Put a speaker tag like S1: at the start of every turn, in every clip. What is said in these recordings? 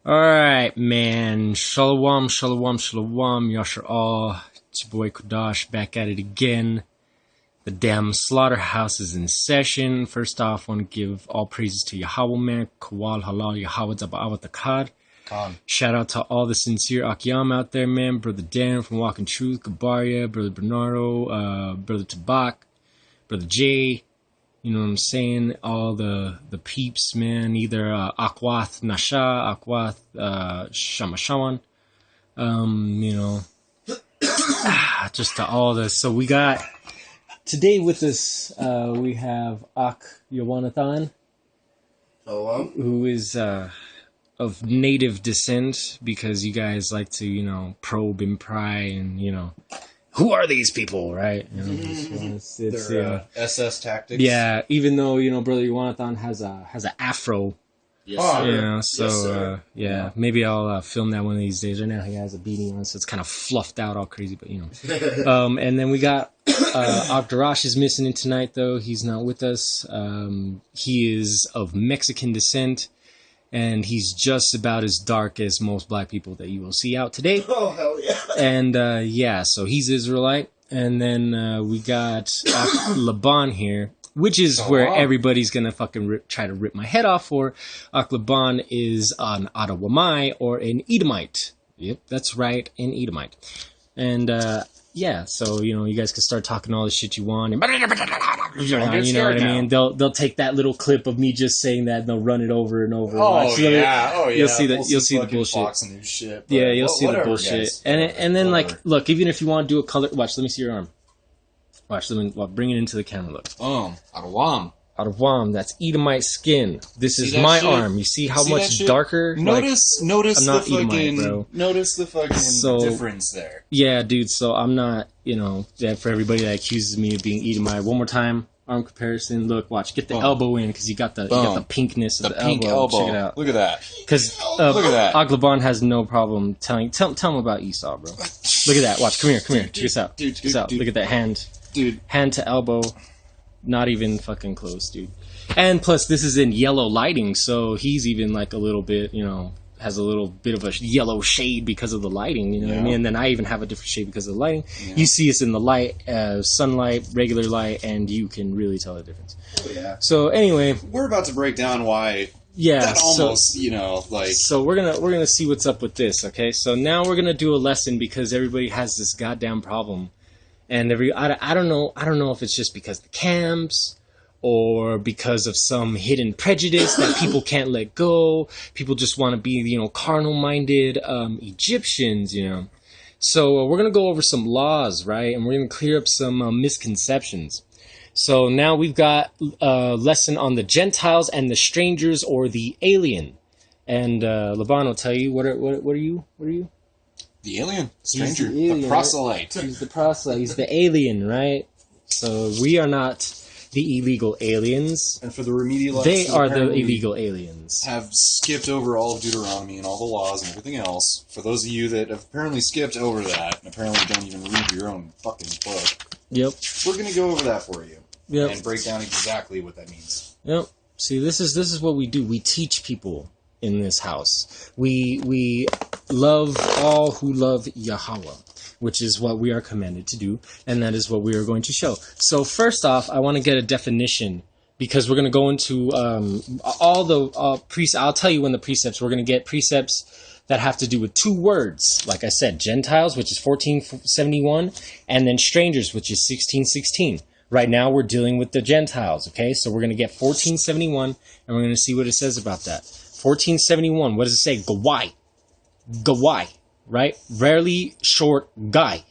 S1: Alright, man. Shalom, shalom, shalom. Yasher all. It's your boy Kodash back at it again. The damn slaughterhouse is in session. First off, I want to give all praises to YaHaWaH, man. Kawal, halal, YaHaWaH, zaba'awat, takad. Shout out to all the sincere Akyam out there, man. Brother Dan from Walking Truth, Gabaria, Brother Bernardo, Brother Tabak, Brother Jay. You know what I'm saying? All the peeps, man. Either Akwath Nasha, Akwath Shamashawan. You know, just to all this. So we got today with us. We have Ak Yawanathan, who is of native descent, because you guys like to, you know, probe and pry and, you know, who are these people, right? You know, it's
S2: Their SS tactics.
S1: Yeah, even though, you know, Brother Yawanathan has an afro.
S2: Yes,
S1: You know, so
S2: yes,
S1: yeah, maybe I'll film that one of these days. Right now he has a beanie on, so it's kind of fluffed out all crazy, but you know. And then we got Akdarash is missing in tonight, though. He's not with us. He is of Mexican descent, and he's just about as dark as most black people that you will see out today.
S2: Oh, hell yeah.
S1: And yeah, so he's Israelite. And then we got Laban here, which is where everybody's going to fucking try to rip my head off for. Laban is an Adawamai, or an Edomite. Yep, that's right, an Edomite. And yeah, so, you know, you guys can start talking all the shit you want. And, you know what I mean? They'll take that little clip of me just saying that and they'll run it over and over.
S2: Oh, yeah.
S1: You'll see that. You'll see the bullshit.
S2: Shit,
S1: yeah, you'll see the bullshit.
S2: Guys.
S1: And then, like, look, even if you want to do a color... Watch, let me see your arm. Watch, bring it into the camera, look.
S3: Adawam.
S1: Adawam, that's Edomite skin. This is my arm. You see how much darker?
S3: Notice
S1: I'm not
S3: the fucking,
S1: Edomite, bro.
S3: Notice the fucking difference there.
S1: Yeah, dude, so I'm not, you know, for everybody that accuses me of being Edomite. One more time, arm comparison. Look, watch, get the elbow in, because you got the pinkness of the
S3: pink elbow.
S1: Check it out.
S3: Look at that.
S1: Because
S3: look at that.
S1: Aglaban has no problem telling. Tell him about Esau, bro. Look at that. Watch. Come here. Check this out. Check this out. Look at that hand.
S3: Dude.
S1: Hand to elbow. Not even fucking close, dude. And plus, this is in yellow lighting, so he's even like a little bit, you know, has a little bit of a yellow shade because of the lighting, you know what I mean? And then I even have a different shade because of the lighting. Yeah. You see us in the light, sunlight, regular light, and you can really tell the difference.
S3: Oh, yeah.
S1: So anyway,
S3: we're about to break down why.
S1: Yeah,
S3: that almost, you know, like.
S1: So we're gonna see what's up with this, okay? So now we're gonna do a lesson because everybody has this goddamn problem, and I don't know if it's just because the camps, or because of some hidden prejudice that people can't let go. People just want to be, you know, carnal-minded Egyptians, you know. So we're going to go over some laws, right? And we're going to clear up some misconceptions. So now we've got a lesson on the Gentiles and the strangers, or the alien. And Laban will tell you, what are you?
S3: The alien. Stranger.
S1: The alien,
S3: the proselyte.
S1: Right? He's the proselyte. He's the alien, right? So we are not the illegal aliens.
S3: And for the remedialites,
S1: they are the illegal aliens.
S3: Have skipped over all of Deuteronomy and all the laws and everything else. For those of you that have apparently skipped over that, and apparently don't even read your own fucking book.
S1: Yep.
S3: We're going to go over that for you.
S1: Yep.
S3: And break down exactly what that means.
S1: Yep. See, this is what we do. We teach people in this house. We love all who love YaHaWaH, which is what we are commanded to do, and that is what we are going to show. So first off, I want to get a definition, because we're going to go into all the precepts. I'll tell you when the precepts. We're going to get precepts that have to do with two words. Like I said, Gentiles, which is 1471, and then strangers, which is 1616. Right now, we're dealing with the Gentiles, okay? So we're going to get 1471, and we're going to see what it says about that. 1471, what does it say? Gaway. Gaway. Right? Rarely short guy.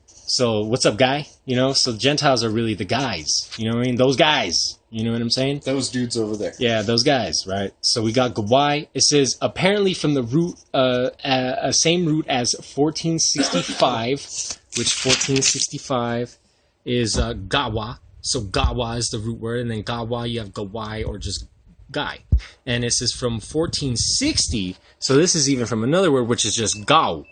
S1: So, what's up, guy? You know, so Gentiles are really the guys. You know what I mean? Those guys. You know what I'm saying?
S3: Those dudes over there.
S1: Yeah, those guys, right? So we got Gaway. It says, apparently from the root, same root as 1465, which 1465 is Gawah. So Gawah is the root word, and then Gawah, you have Gaway, or just guy. And this is from 1460, so this is even from another word, which is just Gaw.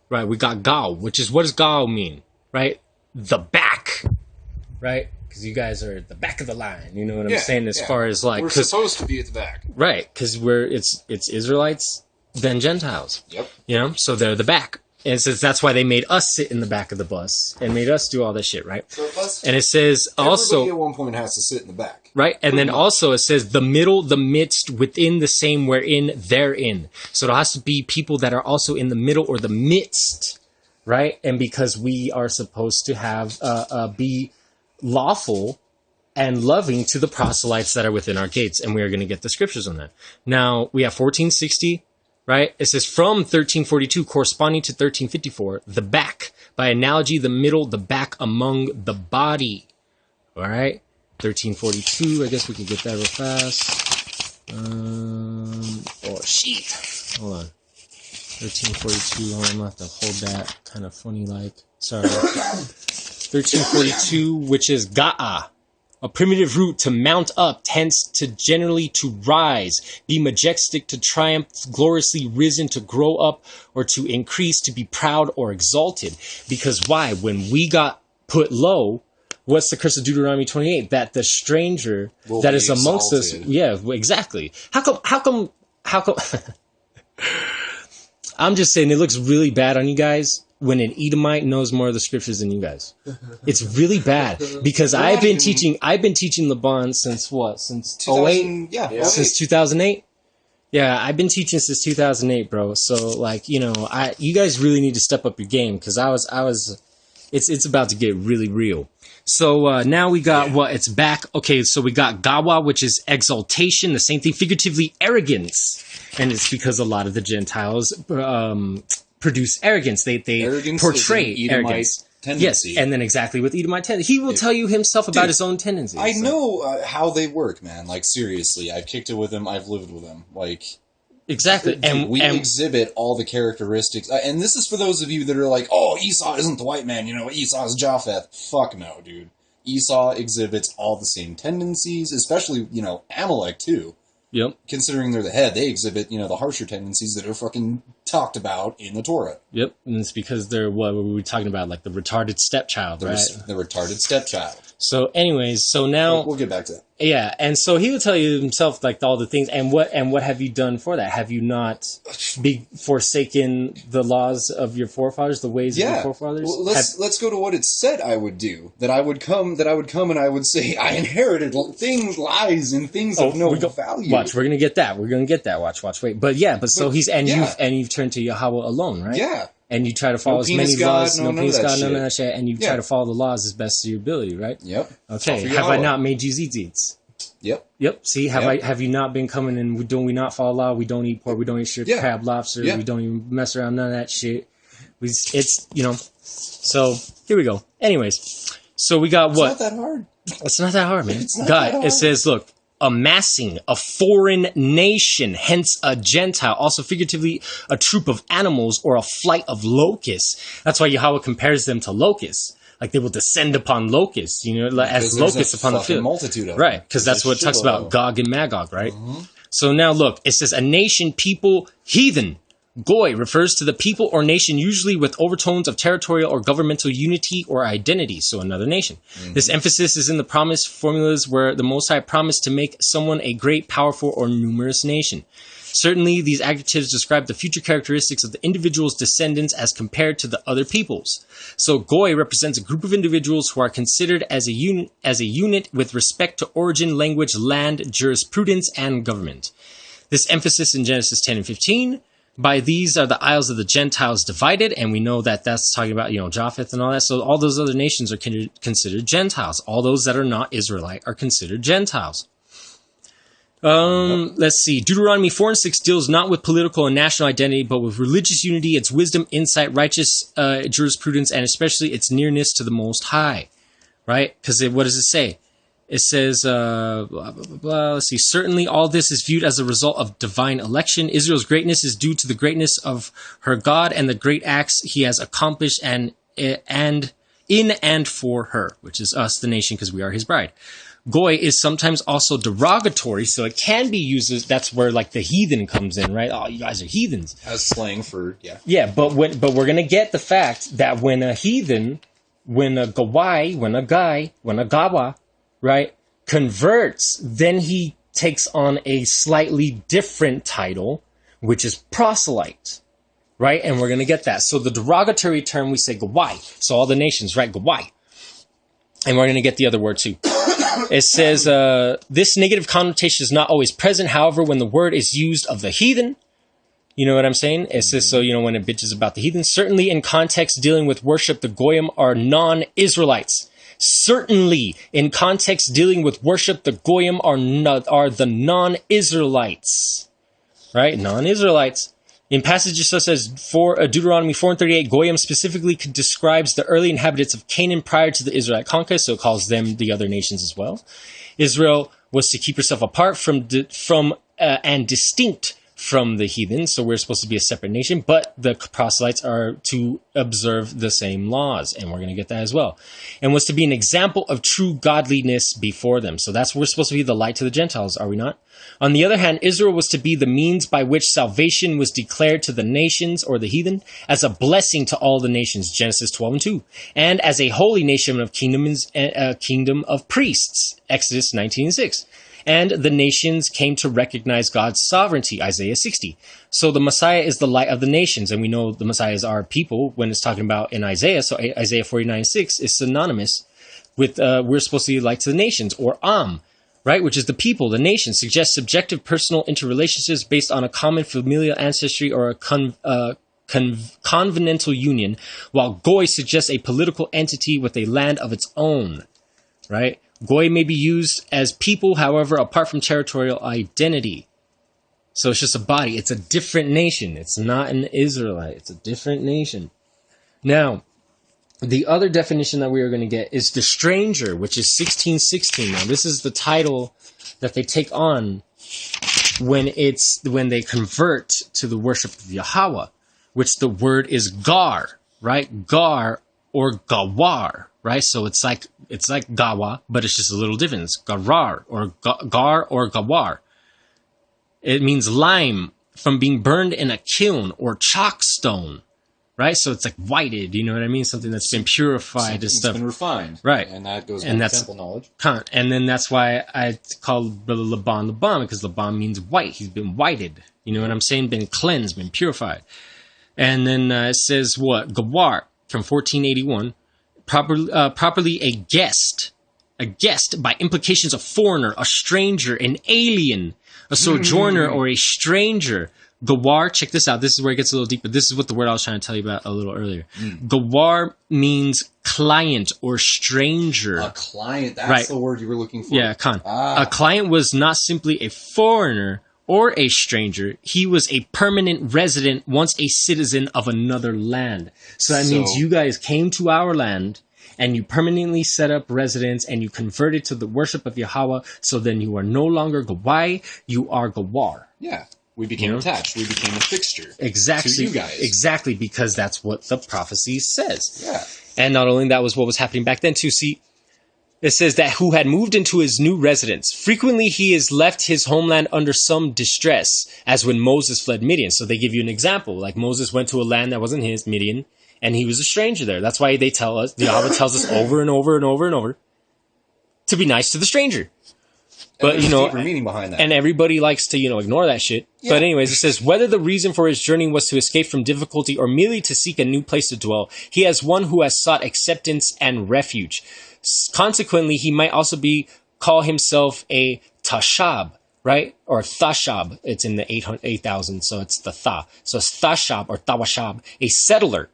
S1: Right, we got Gaw, which is, what does Gaw mean? Right? The back. Right? Because you guys are at the back of the line. You know what I'm saying? As far as like...
S3: We're supposed to be at the back.
S1: Right, because it's Israelites, than Gentiles.
S2: Yep.
S1: You know, so they're the back. And it says that's why they made us sit in the back of the bus and made us do all this shit, right?
S3: So
S1: And it says also,
S3: everybody at one point has to sit in the back.
S1: right? And then also it says the middle, the midst, within the same, wherein, therein. So there has to be people that are also in the middle or the midst, right? And because we are supposed to have, be lawful and loving to the proselytes that are within our gates. And we are going to get the scriptures on that. Now we have 1460. Right? It says from 1342 corresponding to 1354, the back. By analogy, the middle, the back among the body. All right? 1342, I guess we can get that real fast. Oh, shit. Hold on. 1342, hold on, I'm going to have to hold that kind of funny like. Sorry. 1342, which is ga'a. A primitive root to mount up, hence to generally to rise, be majestic, to triumph, gloriously risen, to grow up, or to increase, to be proud or exalted. Because why? When we got put low, what's the curse of Deuteronomy 28? That the stranger that is amongst us, yeah, exactly. How come, I'm just saying it looks really bad on you guys when an Edomite knows more of the scriptures than you guys. It's really bad because I've been teaching Laban since what? Since 08?
S3: Yeah.
S1: Since 2008? Yeah, I've been teaching since 2008, bro. So like, you know, you guys really need to step up your game because it's about to get really real. So now we got it's back. Okay, so we got Gaway, which is exaltation, the same thing, figuratively arrogance. And it's because a lot of the Gentiles produce arrogance. They
S3: Arrogance
S1: portray
S3: is an Edomite
S1: arrogance.
S3: tendency.
S1: Yes, and then exactly with Edomite tendency. He will tell you himself about his own tendencies.
S3: I know how they work, man. Like, seriously. I've kicked it with them. I've lived with them. Like...
S1: Exactly.
S3: And we exhibit all the characteristics. And this is for those of you that are like, oh, Esau isn't the white man. You know, Esau is Japheth. Fuck no, dude. Esau exhibits all the same tendencies, especially, you know, Amalek, too.
S1: Yep.
S3: Considering they're the head, they exhibit, you know, the harsher tendencies that are fucking talked about in the Torah.
S1: Yep. And it's because they're, what were we talking about? Like the retarded stepchild, right?
S3: The retarded stepchild.
S1: So anyways, so now...
S3: We'll get back to that.
S1: Yeah, and so he will tell you himself, like, all the things, and what have you done for that? Have you not forsaken the laws of your forefathers, the ways of your forefathers?
S3: Well, let's go to what it said I would do. That I would come and I would say, I inherited lies, and things of no value.
S1: Watch, we're gonna get that. Watch, wait. But you've turned to YaHaWaH alone, right?
S3: Yeah.
S1: And you try to follow as many laws,
S3: none of that
S1: shit, and you try to follow the laws as best as your ability, right?
S3: Yep.
S1: Okay. Have I not made you tzitzits? Yep. See, have you not been coming and don't we not follow law? We don't eat pork. We don't eat shrimp, crab, lobster. Yeah. We don't even mess around none of that shit. It's you know. So here we go. Anyways, so we got what?
S3: It's not that hard.
S1: It's not that hard, man. It says, look. Amassing a foreign nation, hence a Gentile, also figuratively a troop of animals or a flight of locusts. That's why YaHaWaH compares them to locusts. Like they will descend upon locusts, you know, as locusts upon the field.
S3: Multitude of
S1: right, because that's what it talks about, Gog and Magog, right? Mm-hmm. So now look, it says a nation, people, heathen. Gaway refers to the people or nation usually with overtones of territorial or governmental unity or identity, so another nation. Mm-hmm. This emphasis is in the promise formulas where the Most High promised to make someone a great, powerful, or numerous nation. Certainly, these adjectives describe the future characteristics of the individual's descendants as compared to the other peoples. So Gaway represents a group of individuals who are considered as a unit with respect to origin, language, land, jurisprudence, and government. This emphasis in Genesis 10 and 15... By these are the isles of the Gentiles divided, and we know that that's talking about, you know, Japheth and all that. So all those other nations are considered Gentiles. All those that are not Israelite are considered Gentiles. Let's see. Deuteronomy 4 and 6 deals not with political and national identity, but with religious unity, its wisdom, insight, righteous jurisprudence, and especially its nearness to the Most High. Right? Because what does it say? It says, blah, blah, blah, blah. Let's see. Certainly all this is viewed as a result of divine election. Israel's greatness is due to the greatness of her God and the great acts he has accomplished and in and for her, which is us, the nation, because we are his bride. Gaway is sometimes also derogatory, so it can be used as, that's where like the heathen comes in, right? Oh, you guys are heathens.
S3: As slang for,
S1: Yeah, but we're going to get the fact that when a heathen, when a Gaway, when a Gawah, right, converts, then he takes on a slightly different title, which is proselyte, right? And we're going to get that. So the derogatory term, we say Gaway. So all the nations, right? Gaway. And we're going to get the other word too. It says, this negative connotation is not always present. However, when the word is used of the heathen, you know what I'm saying? It says, so, when it bitches about the heathen, certainly in context dealing with worship, the Goyim are non-Israelites. Certainly in context dealing with worship, the Goyim are the non-Israelites. Right? Non-Israelites. In passages such as Deuteronomy 4:38, Goyim specifically describes the early inhabitants of Canaan prior to the Israelite conquest, so it calls them the other nations as well. Israel was to keep herself apart from and distinct from the heathen, so we're supposed to be a separate nation, but the proselytes are to observe the same laws, and we're going to get that as well, and was to be an example of true godliness before them. So we're supposed to be the light to the Gentiles, are we not? On the other hand, Israel was to be the means by which salvation was declared to the nations, or the heathen, as a blessing to all the nations, Genesis 12:2, and as a holy nation of kingdom of priests, Exodus 19:6. And the nations came to recognize God's sovereignty, Isaiah 60. So the Messiah is the light of the nations, and we know the Messiah is our people when it's talking about in Isaiah. So Isaiah 49:6 is synonymous with we're supposed to be light to the nations, or right, which is the people, the nation, suggests subjective personal interrelationships based on a common familial ancestry or a covenantal union, while Goy suggests a political entity with a land of its own, right? Goy may be used as people, however, apart from territorial identity. So it's just a body. It's a different nation. It's not an Israelite. It's a different nation. Now, the other definition that we are going to get is the stranger, which is 16:16. Now, this is the title that they take on when they convert to the worship of YaHaWaH, which the word is gar, right? Gar or Gawar, right? So it's like Gawa, but it's just a little different. It's Garar or Gar or Gawar. It means lime from being burned in a kiln or chalk stone. Right, so it's like whited, you know what I mean? Something that's been purified and stuff.
S3: Been refined,
S1: right?
S3: And that goes with temple knowledge.
S1: And then that's why I call Brother Laban, because Laban means white. He's been whited. You know what I'm saying? Been cleansed, been purified. And then it says what? Gawar from 1481, properly a guest by implications a foreigner, a stranger, an alien, a sojourner, or a stranger. Gawar, check this out. This is where it gets a little deeper. This is what the word I was trying to tell you about a little earlier. Gawar means client or stranger.
S3: A client, that's the word you were looking for.
S1: Yeah, A client was not simply a foreigner or a stranger. He was a permanent resident, once a citizen of another land. So that means you guys came to our land and you permanently set up residence and you converted to the worship of YaHaWaH. So then you are no longer Gaway, you are Gawar.
S3: Yeah. We became attached. We became a fixture.
S1: Exactly.
S3: To you guys.
S1: Exactly, because that's what the prophecy says.
S3: Yeah.
S1: And not only that was what was happening back then too. See, it says that who had moved into his new residence. Frequently he has left his homeland under some distress, as when Moses fled Midian. So they give you an example. Like Moses went to a land that wasn't his, Midian, and he was a stranger there. That's why they tell us, YaHaWaH tells us over and over and over and over to be nice to the stranger. But,
S3: deeper meaning behind that.
S1: And everybody likes to, ignore that shit. Yeah. But anyways, it says, whether the reason for his journey was to escape from difficulty or merely to seek a new place to dwell, he is one who has sought acceptance and refuge. Consequently, he might also call himself a tashab, right? Or thashab. It's in the 8,000, so it's the tha. So it's thashab or tawashab, a settler.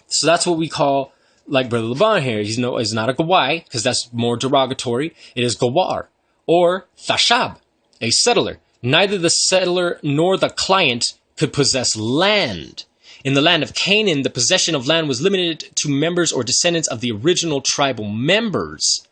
S1: So that's what we call, like Brother Laban here. He's not a Gaway, because that's more derogatory. It is Gawar. Or thashab, a settler. Neither the settler nor the client could possess land. In the land of Canaan, the possession of land was limited to members or descendants of the original tribal members.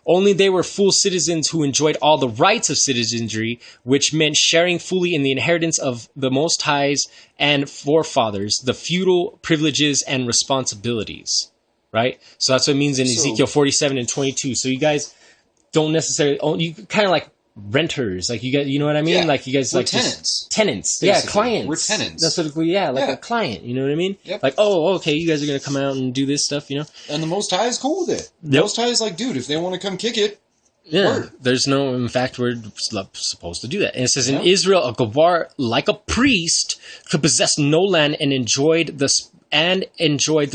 S1: Only they were full citizens who enjoyed all the rights of citizenry, which meant sharing fully in the inheritance of the Most High's and forefathers, the feudal privileges and responsibilities. Right? So that's what it means in Ezekiel 47 and 22. So you guys don't necessarily own, you kind of like renters, like you guys, you know what I mean?
S3: Yeah.
S1: Like you guys,
S3: we're
S1: like
S3: tenants.
S1: Tenants.
S3: Basically.
S1: Yeah, clients.
S3: We're tenants.
S1: That's what a client, you know what I mean?
S3: Yep.
S1: Like, oh, okay, you guys are going to come out and do this stuff,
S3: And the Most High is cool with it. The Most High is like, dude, if they want to come kick it,
S1: Yeah, there's no. In fact, we're supposed to do that. And it says in Israel, a Gawar, like a priest, could possess no land and enjoyed the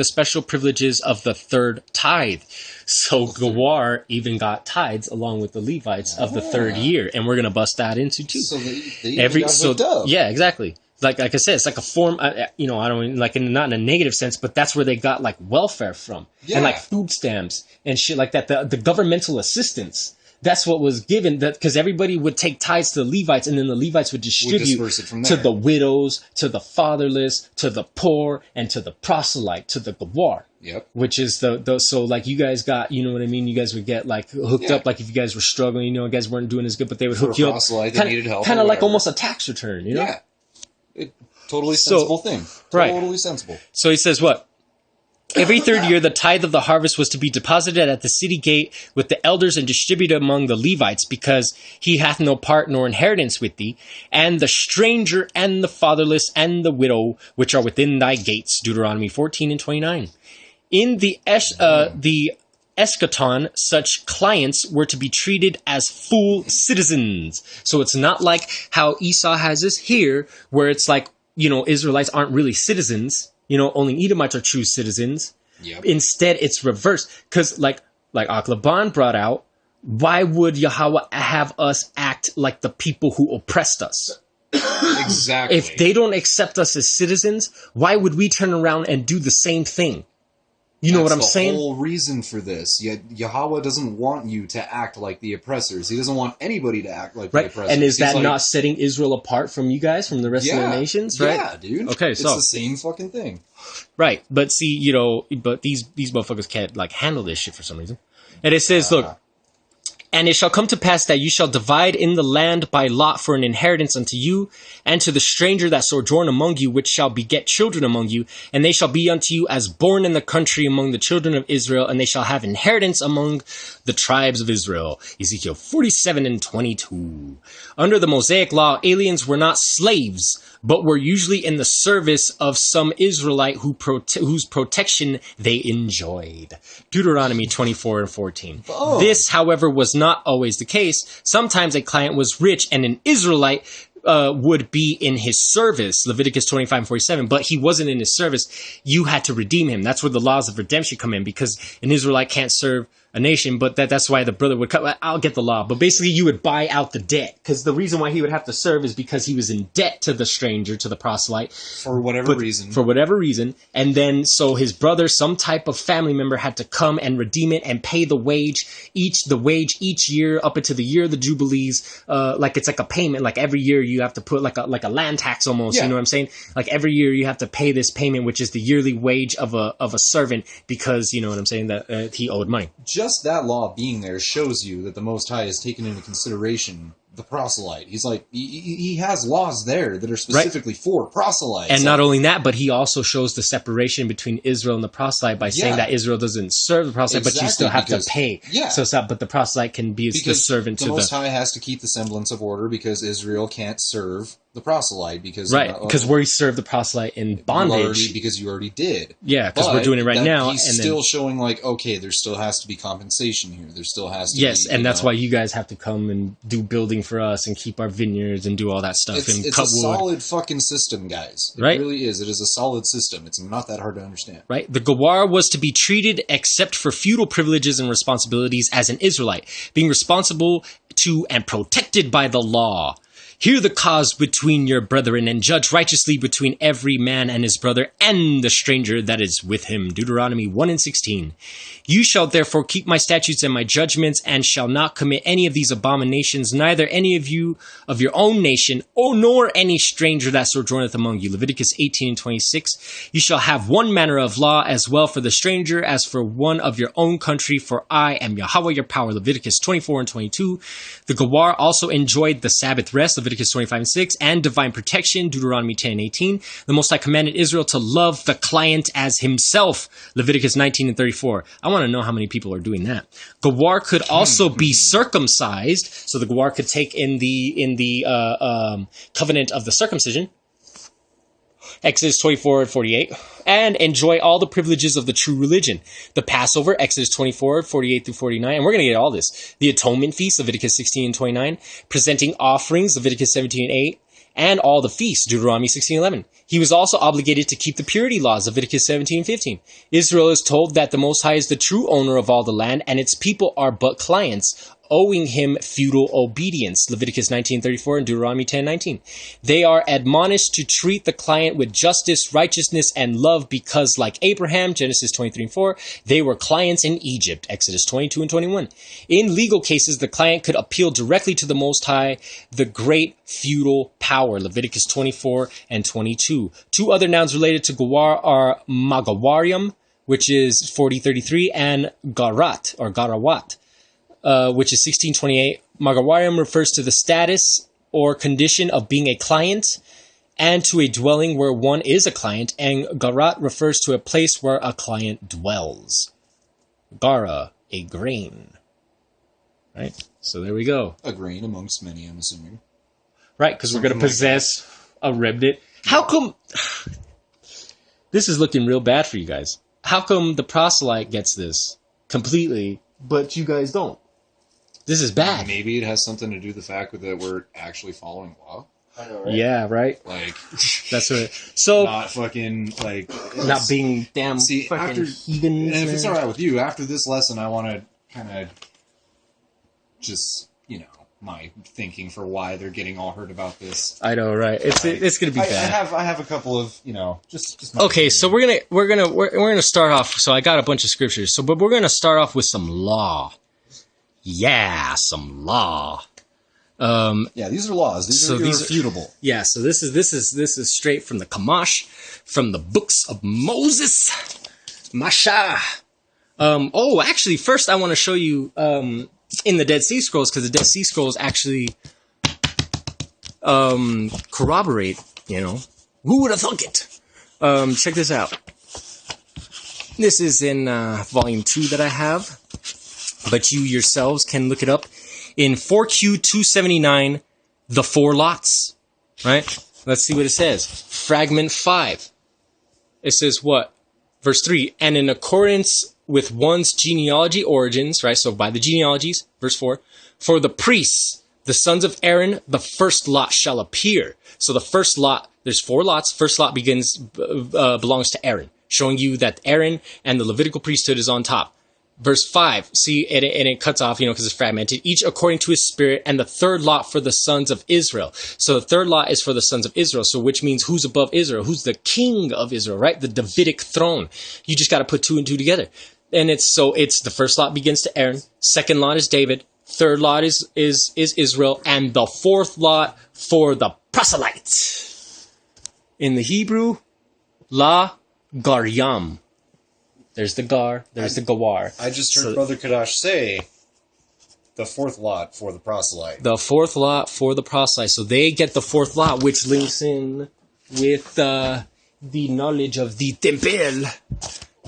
S1: special privileges of the third tithe. So Gawar even got tithes along with the Levites of the third year, and we're gonna bust that into too.
S3: So they got hooked up.
S1: Yeah, exactly. Like I said, it's like a form. I don't like not in a negative sense, but that's where they got like welfare from and like food stamps and shit like that. The governmental assistance. That's what was given, that because everybody would take tithes to the Levites, and then the Levites would distribute to the widows, to the fatherless, to the poor, and to the proselyte, to the Gawar.
S3: Yep.
S1: Which is so like you guys got, you know what I mean? You guys would get like hooked up, like if you guys were struggling, you guys weren't doing as good, but they would hook you up. Kind of like almost a tax return, you know?
S3: Yeah. Totally sensible thing. Totally sensible.
S1: So he says what? Every third year, the tithe of the harvest was to be deposited at the city gate with the elders and distributed among the Levites, because he hath no part nor inheritance with thee, and the stranger and the fatherless and the widow, which are within thy gates. Deuteronomy 14 and 29. In the eschaton, such clients were to be treated as full citizens. So it's not like how Esau has this here, where it's like, Israelites aren't really citizens. Only Edomites are true citizens. Yep. Instead, it's reversed. Because, like Aklaban brought out, why would YaHaWaH have us act like the people who oppressed us?
S3: Exactly.
S1: If they don't accept us as citizens, why would we turn around and do the same thing? You know what I'm saying?
S3: That's the whole reason for this. YaHaWaH doesn't want you to act like the oppressors. He doesn't want anybody to act like the oppressors.
S1: And is that not setting Israel apart from you guys, from the rest of the nations? Right?
S3: Yeah, dude.
S1: Okay,
S3: it's the same fucking thing.
S1: Right. But see, but these motherfuckers can't handle this shit for some reason. And it says, look, and it shall come to pass that you shall divide in the land by lot for an inheritance unto you, and to the stranger that sojourn among you, which shall beget children among you, and they shall be unto you as born in the country among the children of Israel, and they shall have inheritance among the tribes of Israel. Ezekiel 47 and 22. Under the Mosaic law, aliens were not slaves, but were usually in the service of some Israelite whose protection they enjoyed. Deuteronomy 24 and 14. Oh. This, however, was not always the case. Sometimes a client was rich and an Israelite would be in his service, Leviticus 25 and 47, but he wasn't in his service. You had to redeem him. That's where the laws of redemption come in, because an Israelite can't serve a nation, but that's why the brother would come. I'll get the law, but basically you would buy out the debt, because the reason why he would have to serve is because he was in debt to the stranger, to the proselyte,
S3: for whatever reason.
S1: And then so his brother, some type of family member, had to come and redeem it and pay the wage each year up into the year of the jubilees. Like it's like a payment. Like every year you have to put like a land tax almost. Yeah. You know what I'm saying? Like every year you have to pay this payment, which is the yearly wage of a servant, because you know what I'm saying, that he owed money.
S3: Just that law being there shows you that the Most High has taken into consideration the proselyte. He's like, he has laws there that are specifically for proselytes.
S1: And not only that, but he also shows the separation between Israel and the proselyte by saying that Israel doesn't serve the proselyte, but you still have to pay. Yeah. So it's not, but the proselyte can be the servant to the
S3: Most High has to keep the semblance of order, because Israel can't serve the proselyte, because
S1: because we serve the proselyte in bondage,
S3: because you already did.
S1: Yeah, because we're doing it right now.
S3: He's still showing like, okay, there still has to be compensation here. There still has to be,
S1: and that's why you guys have to come and do building for us and keep our vineyards and do all that stuff.
S3: It's
S1: cut
S3: a
S1: wood.
S3: solid fucking system, guys. It really is. It is a solid system. It's not that hard to understand.
S1: Right? The Gawar was to be treated, except for feudal privileges and responsibilities, as an Israelite, being responsible to and protected by the law. Hear the cause between your brethren, and judge righteously between every man and his brother and the stranger that is with him. Deuteronomy 1 and 16. You shall therefore keep my statutes and my judgments, and shall not commit any of these abominations, neither any of you of your own nation, nor any stranger that sojourneth among you. Leviticus 18 and 26. You shall have one manner of law, as well for the stranger as for one of your own country, for I am YaHaWaH your power. Leviticus 24 and 22. The Gawar also enjoyed the Sabbath rest, Leviticus 25 and 6, and divine protection, Deuteronomy 10 and 18. The Most High commanded Israel to love the client as himself, Leviticus 19 and 34. I want to know how many people are doing that. Gawar could also be circumcised, so the Gawar could take in the covenant of the circumcision. Exodus 24 and 48. And enjoy all the privileges of the true religion. The Passover, Exodus 24, 48 through 49. And we're going to get all this. The Atonement Feast, Leviticus 16 and 29. Presenting offerings, Leviticus 17 and 8. And all the feasts, Deuteronomy 16:11. He was also obligated to keep the purity laws, Leviticus 17:15. Israel is told that the Most High is the true owner of all the land, and its people are but clients, owing him feudal obedience, Leviticus 19:34 and Deuteronomy 10:19. They are admonished to treat the client with justice, righteousness, and love because, like Abraham, Genesis 23:4, they were clients in Egypt, Exodus 22 and 21. In legal cases, the client could appeal directly to the Most High, the great feudal power, Leviticus 24 and 22. Two other nouns related to Gawar are Magawarium, which is 40:33, and Garat, or Garawat, which is 1628. Magawarium refers to the status or condition of being a client and to a dwelling where one is a client, and Garat refers to a place where a client dwells. Gara, a grain. Right? So there we go.
S3: A grain amongst many, I'm assuming.
S1: Right, because we're going to possess a remnant. How come... This is looking real bad for you guys. How come the proselyte gets this completely, but you guys don't? This is bad.
S3: Maybe it has something to do with the fact that we're actually following law.
S2: I know, right?
S1: Yeah, right?
S3: Like,
S1: that's what so
S3: not fucking, like...
S1: Not being damn fucking
S3: after,
S1: heathens.
S3: and if it's alright with you, after this lesson, I want to kind of just, my thinking for why they're getting all hurt about this.
S1: I know, right? It's going to be bad.
S3: I have a couple of, just
S1: okay, so we're gonna start off. So I got a bunch of scriptures. But we're gonna start off with some law. Yeah, some law.
S3: Yeah, these are laws. These are irrefutable.
S1: Yeah, so this is straight from the Kamash, from the books of Moses. Masha. Actually, first I want to show you in the Dead Sea Scrolls, because the Dead Sea Scrolls actually corroborate. Who would have thunk it? Check this out. This is in volume 2 that I have, but you yourselves can look it up. In 4Q 279, the 4 lots, right? Let's see what it says. Fragment 5. It says what? Verse 3, and in accordance with one's genealogy origins, right? So by the genealogies, verse 4, for the priests, the sons of Aaron, the first lot shall appear. So the first lot, there's 4 lots. First lot belongs to Aaron, showing you that Aaron and the Levitical priesthood is on top. Verse 5, see, and it cuts off, because it's fragmented, each according to his spirit, and the third lot for the sons of Israel. So the third lot is for the sons of Israel, so which means who's above Israel? Who's the king of Israel, right? The Davidic throne. You just got to put 2 and 2 together. And it's the first lot begins to Aaron, second lot is David, third lot is Israel, and the fourth lot for the proselytes. In the Hebrew, La Garyam. There's the Gar, there's the Gawar.
S3: I just heard Brother Kadash say the 4th lot for the proselyte.
S1: The 4th lot for the proselyte. So they get the 4th lot, which links in with the knowledge of the temple.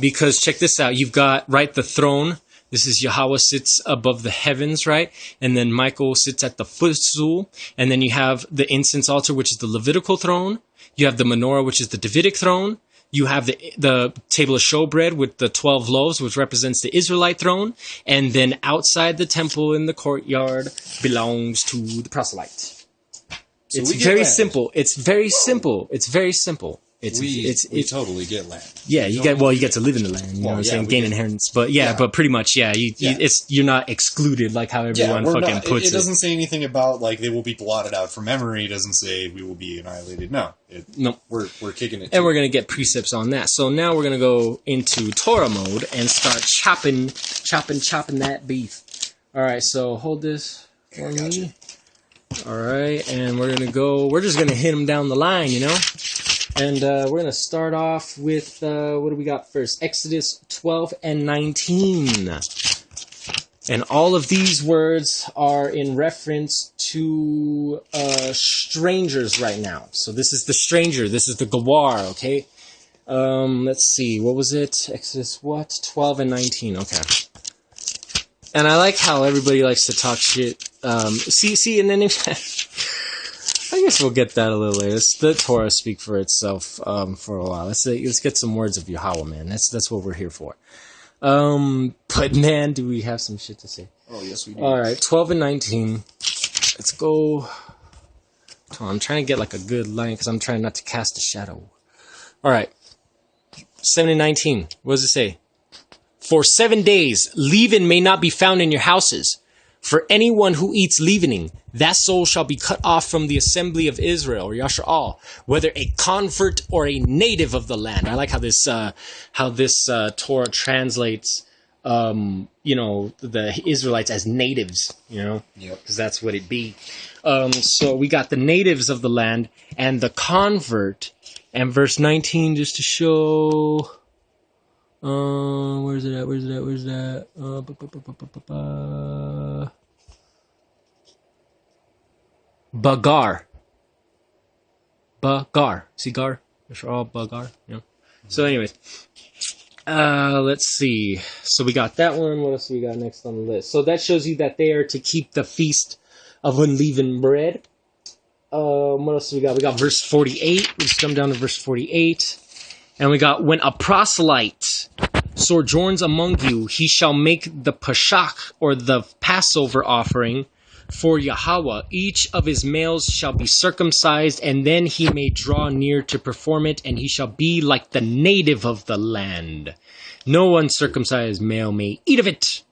S1: Because check this out. You've got, right, the throne. This is YaHaWaH sits above the heavens, right? And then Michael sits at the footstool. And then you have the incense altar, which is the Levitical throne. You have the menorah, which is the Davidic throne. You have the table of showbread with the 12 loaves, which represents the Israelite throne. And then outside the temple in the courtyard belongs to the proselyte. So it's very simple. It's very simple. It's very simple.
S3: We totally get land.
S1: Yeah, you get to live in the land. You know what I'm saying? Gain inheritance. But but pretty much, you're not excluded like how everyone puts it.
S3: It doesn't say anything about like they will be blotted out from memory. It doesn't say we will be annihilated. No. We're kicking it.
S1: And we're going to get precepts on that. So now we're going to go into Torah mode and start chopping that beef. All right, so hold this for me. All right, and we're just going to hit them down the line, And we're going to start off with, what do we got first? Exodus 12 and 19. And all of these words are in reference to strangers right now. So this is the stranger. This is the Gawar, okay? Let's see. What was it? Exodus what? 12 and 19. Okay. And I like how everybody likes to talk shit. And then... guess we'll get that a little later. The Torah speak for itself for a while. Let's get some words of YaHaWaH, man. That's what we're here for. But man, do we have some shit to say?
S3: Oh yes, we do.
S1: All right, 12 and 19. Let's go. Oh, I'm trying to get like a good line because I'm trying not to cast a shadow. All right, 7 and 19. What does it say? For 7 days, leaven may not be found in your houses. For anyone who eats leavening, that soul shall be cut off from the assembly of Israel, or YaHaWaH, whether a convert or a native of the land. I like how this Torah translates, the Israelites as natives, because that's what it be. So we got the natives of the land and the convert, and verse 19 just to show. Where's it at? Bagar. See Gar? They're all Bagar. Yeah. So anyways, let's see. So we got that one. What else do we got next on the list? So that shows you that they are to keep the feast of unleavened bread. What else do we got? We got verse 48. Let's come down to verse 48. And we got, when a proselyte sojourns among you, he shall make the Pashach, or the Passover offering, for YaHaWaH. Each of his males shall be circumcised, and then he may draw near to perform it, and he shall be like the native of the land. No uncircumcised male may eat of it.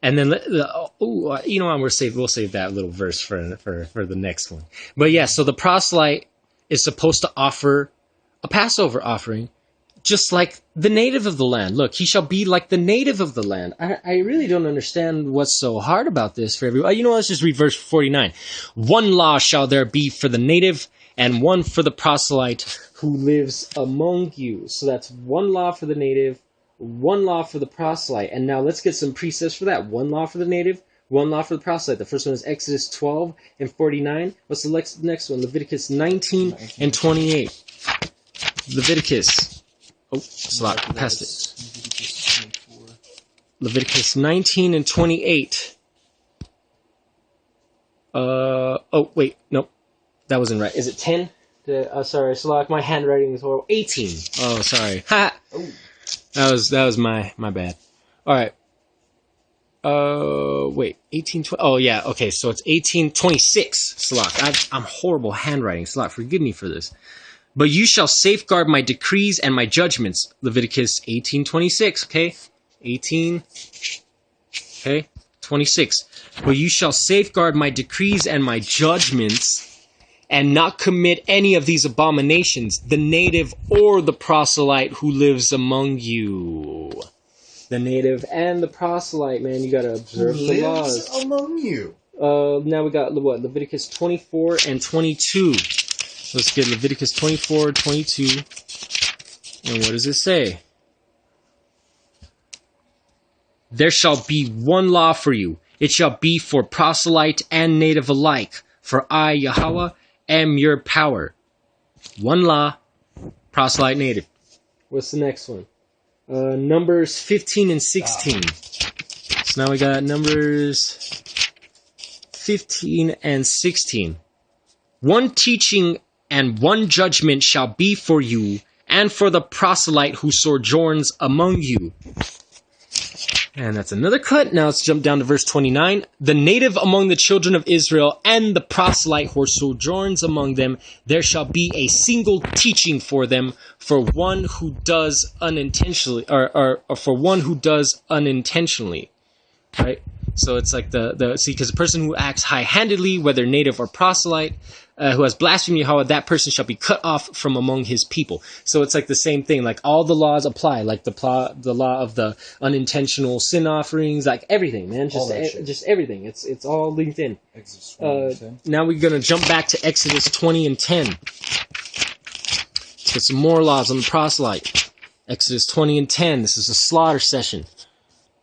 S1: And then, we'll save that little verse for the next one. But yeah, so the proselyte is supposed to offer a Passover offering, just like the native of the land. Look, he shall be like the native of the land. I really don't understand what's so hard about this for everyone. Let's just read verse 49. One law shall there be for the native, and one for the proselyte who lives among you. So that's one law for the native, one law for the proselyte. And now let's get some precepts for that. One law for the native, one law for the proselyte. The first one is Exodus 12 and 49. What's the next one? Leviticus 19 and 28. Leviticus. Oh, slot, past it. Leviticus 19 and 28. Wait, nope. That wasn't right. Is it 10? Sorry, Slot, my handwriting is horrible. 18. Oh, sorry. Ha! Oh. That was my bad. Alright. Wait, 1820. Oh, yeah, okay, so it's 1826, Slot. I'm horrible handwriting, Slot. Forgive me for this. But you shall safeguard my decrees and my judgments. Leviticus 18:26, okay? 26. But you shall safeguard my decrees and my judgments, and not commit any of these abominations, the native or the proselyte who lives among you. The native and the proselyte, man, you gotta observe the laws.
S3: Among you.
S1: Now we got what? Leviticus 24 and 22. Let's get Leviticus 24, 22. And what does it say? There shall be one law for you. It shall be for proselyte and native alike. For I, YaHaWaH, am your power. One law, proselyte, native. What's the next one? Numbers 15 and 16. So now we got Numbers 15 and 16. One teaching and one judgment shall be for you and for the proselyte who sojourns among you. And that's another cut. Now let's jump down to verse 29. The native among the children of Israel and the proselyte who sojourns among them, there shall be a single teaching for them, for one who does unintentionally, or for one who does unintentionally. Right? So it's like because the person who acts high-handedly, whether native or proselyte, who has blasphemed YaHaWaH, that person shall be cut off from among his people. So it's like the same thing. Like all the laws apply, like the law of the unintentional sin offerings, like everything, man. Just everything. It's all linked in. Now we're gonna jump back to Exodus 20 and 10. Let's get some more laws on the proselyte. Exodus 20 and 10. This is a slaughter session.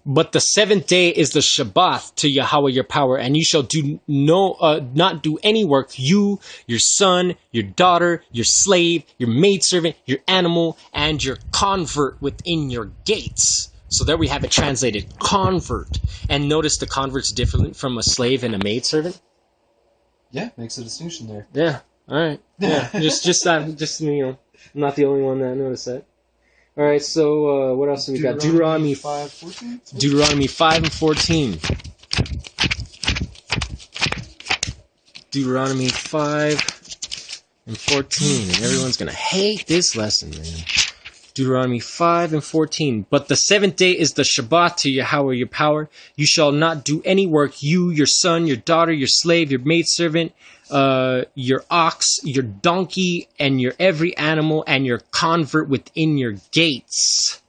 S1: But the seventh day is the Shabbat to YaHaWaH your power, and you shall not do any work, you, your son, your daughter, your slave, your maidservant, your animal, and your convert within your gates. So there we have it translated, convert. And notice the convert's different from a slave and a maidservant.
S3: Yeah, makes a distinction there.
S1: Yeah. All right. Yeah. just I'm not the only one that noticed that. All right. So what else do we got? Deuteronomy
S3: 5:14.
S1: Deuteronomy 5:14. Deuteronomy 5:14. And everyone's gonna hate this lesson, man. Deuteronomy 5:14. But the seventh day is the Shabbat to YaHaWaH your power. You shall not do any work, you, your son, your daughter, your slave, your maidservant, your ox, your donkey, and your every animal, and your convert within your gates,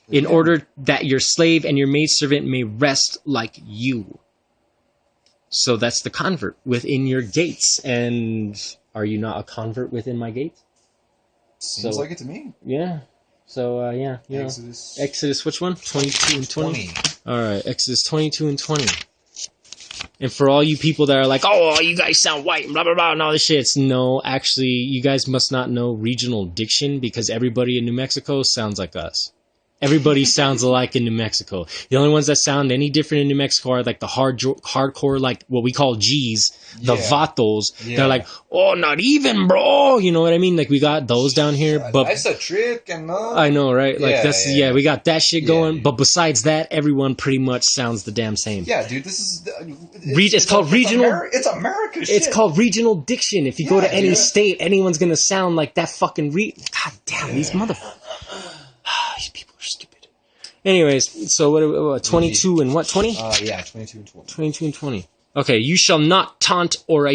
S1: in order that your slave and your maidservant may rest like you. So that's the convert within your gates. And are you not a convert within my gates?
S3: Seems like it to me.
S1: Yeah. So, yeah. You Exodus, which one? 22 and 20? All right, Exodus 22 and 20. And for all you people that are like, oh, you guys sound white, blah, blah, blah, and all this shit. No, actually, you guys must not know regional diction because everybody in New Mexico sounds like us. Everybody sounds alike in New Mexico. The only ones that sound any different in New Mexico are like the hardcore, like what we call G's, the vatos. Yeah. They're like, oh, not even, bro. You know what I mean? Like we got those down here. But
S2: that's a trick, and
S1: I know, right? Like we got that shit going. Yeah. But besides that, everyone pretty much sounds the damn same.
S3: Yeah, dude, this is
S1: it's called regional.
S3: It's America shit.
S1: It's called regional diction. If you go to any state, anyone's gonna sound like that fucking God damn, these motherfuckers. These people are stupid. Anyways, so what 22 and what, 20?
S3: Yeah, 22 and 20.
S1: 22 and 20. Okay, you shall not taunt or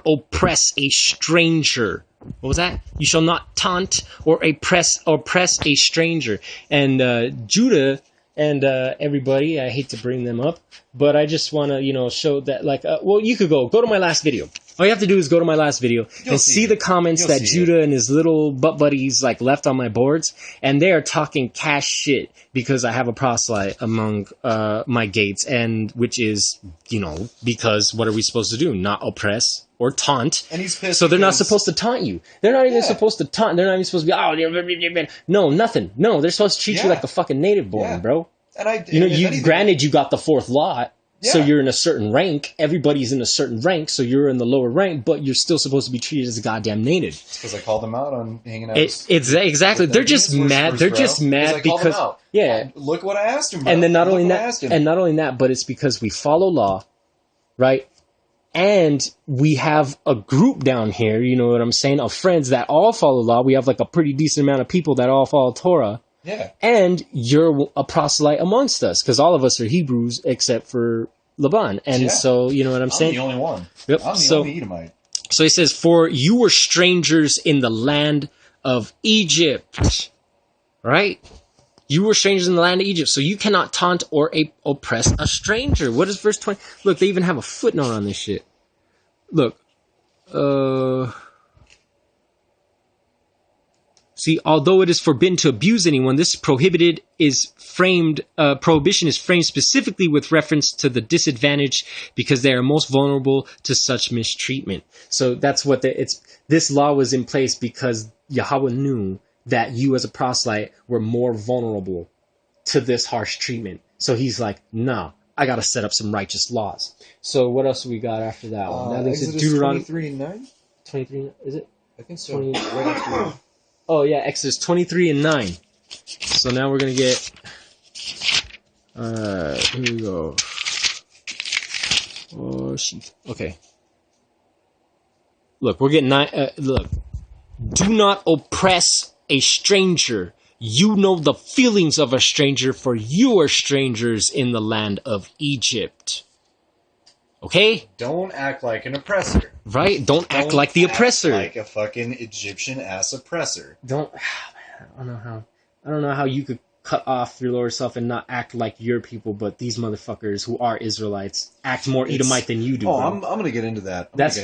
S1: oppress a stranger. What was that? You shall not taunt or oppress a stranger. And Judah and everybody, I hate to bring them up, but I just want to, show that, like, well, you could go to my last video. All you have to do is go to my last video and see the comments that Judah and his little butt buddies like left on my boards, and they are talking cash shit because I have a proselyte among my gates, and which is, because what are we supposed to do? Not oppress or taunt.
S3: And he's pissed.
S1: So they're not supposed to taunt you. They're not even supposed to taunt. They're not even supposed to be, no, nothing. No, they're supposed to treat you like a fucking native born, bro. And granted, you got the fourth lot. So you're in a certain rank. Everybody's in a certain rank, so you're in the lower rank, but you're still supposed to be treated as a goddamn native.
S3: It's because I called them out on hanging out.
S1: Exactly. They're just mad. They're just mad because
S3: look what I asked him. Bro.
S1: And then not only that, but it's because we follow law, right? And we have a group down here. You know what I'm saying? Of friends that all follow law. We have like a pretty decent amount of people that all follow Torah.
S3: Yeah.
S1: And you're a proselyte amongst us, because all of us are Hebrews except for Laban. And so, you know what I'm saying?
S3: I'm the only one.
S1: Yep.
S3: I'm the only Edomite.
S1: So he says, for you were strangers in the land of Egypt. Right? You were strangers in the land of Egypt. So you cannot taunt or oppress a stranger. What is verse 20? Look, they even have a footnote on this shit. Look. See, although it is forbidden to abuse anyone, this prohibition is framed specifically with reference to the disadvantaged because they are most vulnerable to such mistreatment. So that's what this law was in place because YaHaWaH knew that you as a proselyte were more vulnerable to this harsh treatment. So he's like, nah, I got to set up some righteous laws. So what else we got after that one? That leads to Deuteronomy
S3: 23 and 9?
S1: 23, is it?
S3: I think so. Right after
S1: Oh, yeah, Exodus 23 and 9. So now we're going to get... here we go. Oh, shit. Okay. Look, we're getting 9... look. Do not oppress a stranger. You know the feelings of a stranger, for you are strangers in the land of Egypt. Okay?
S3: Don't act like an oppressor.
S1: Right? Don't act like the oppressor.
S3: Like a fucking Egyptian-ass oppressor.
S1: I don't know how you could cut off your lower self and not act like your people, but these motherfuckers who are Israelites act more Edomite than you do.
S3: Oh, I'm going to get into that.
S1: That's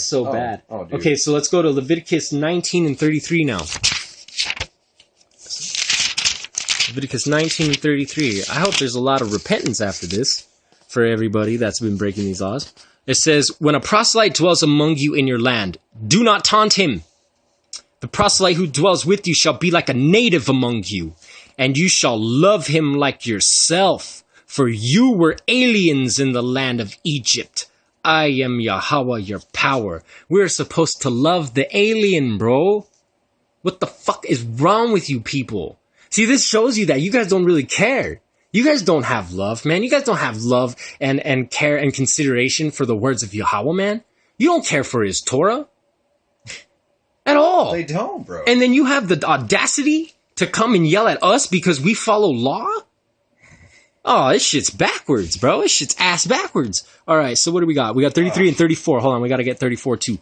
S1: so bad. Oh, okay, so let's go to Leviticus 19 and 33 now. Leviticus 19 and 33. I hope there's a lot of repentance after this for everybody that's been breaking these laws. It says, when a proselyte dwells among you in your land, do not taunt him. The proselyte who dwells with you shall be like a native among you, and you shall love him like yourself, for you were aliens in the land of Egypt. I am YaHaWaH, your power. We're supposed to love the alien, bro. What the fuck is wrong with you people? See, this shows you that you guys don't really care. You guys don't have love, man. You guys don't have love and care and consideration for the words of YaHaWaH, man. You don't care for his Torah. At all.
S2: They don't, bro.
S1: And then you have the audacity to come and yell at us because we follow law? Oh, this shit's backwards, bro. This shit's ass backwards. All right, so what do we got? We got 33 and 34. Hold on, we got to get 34 too.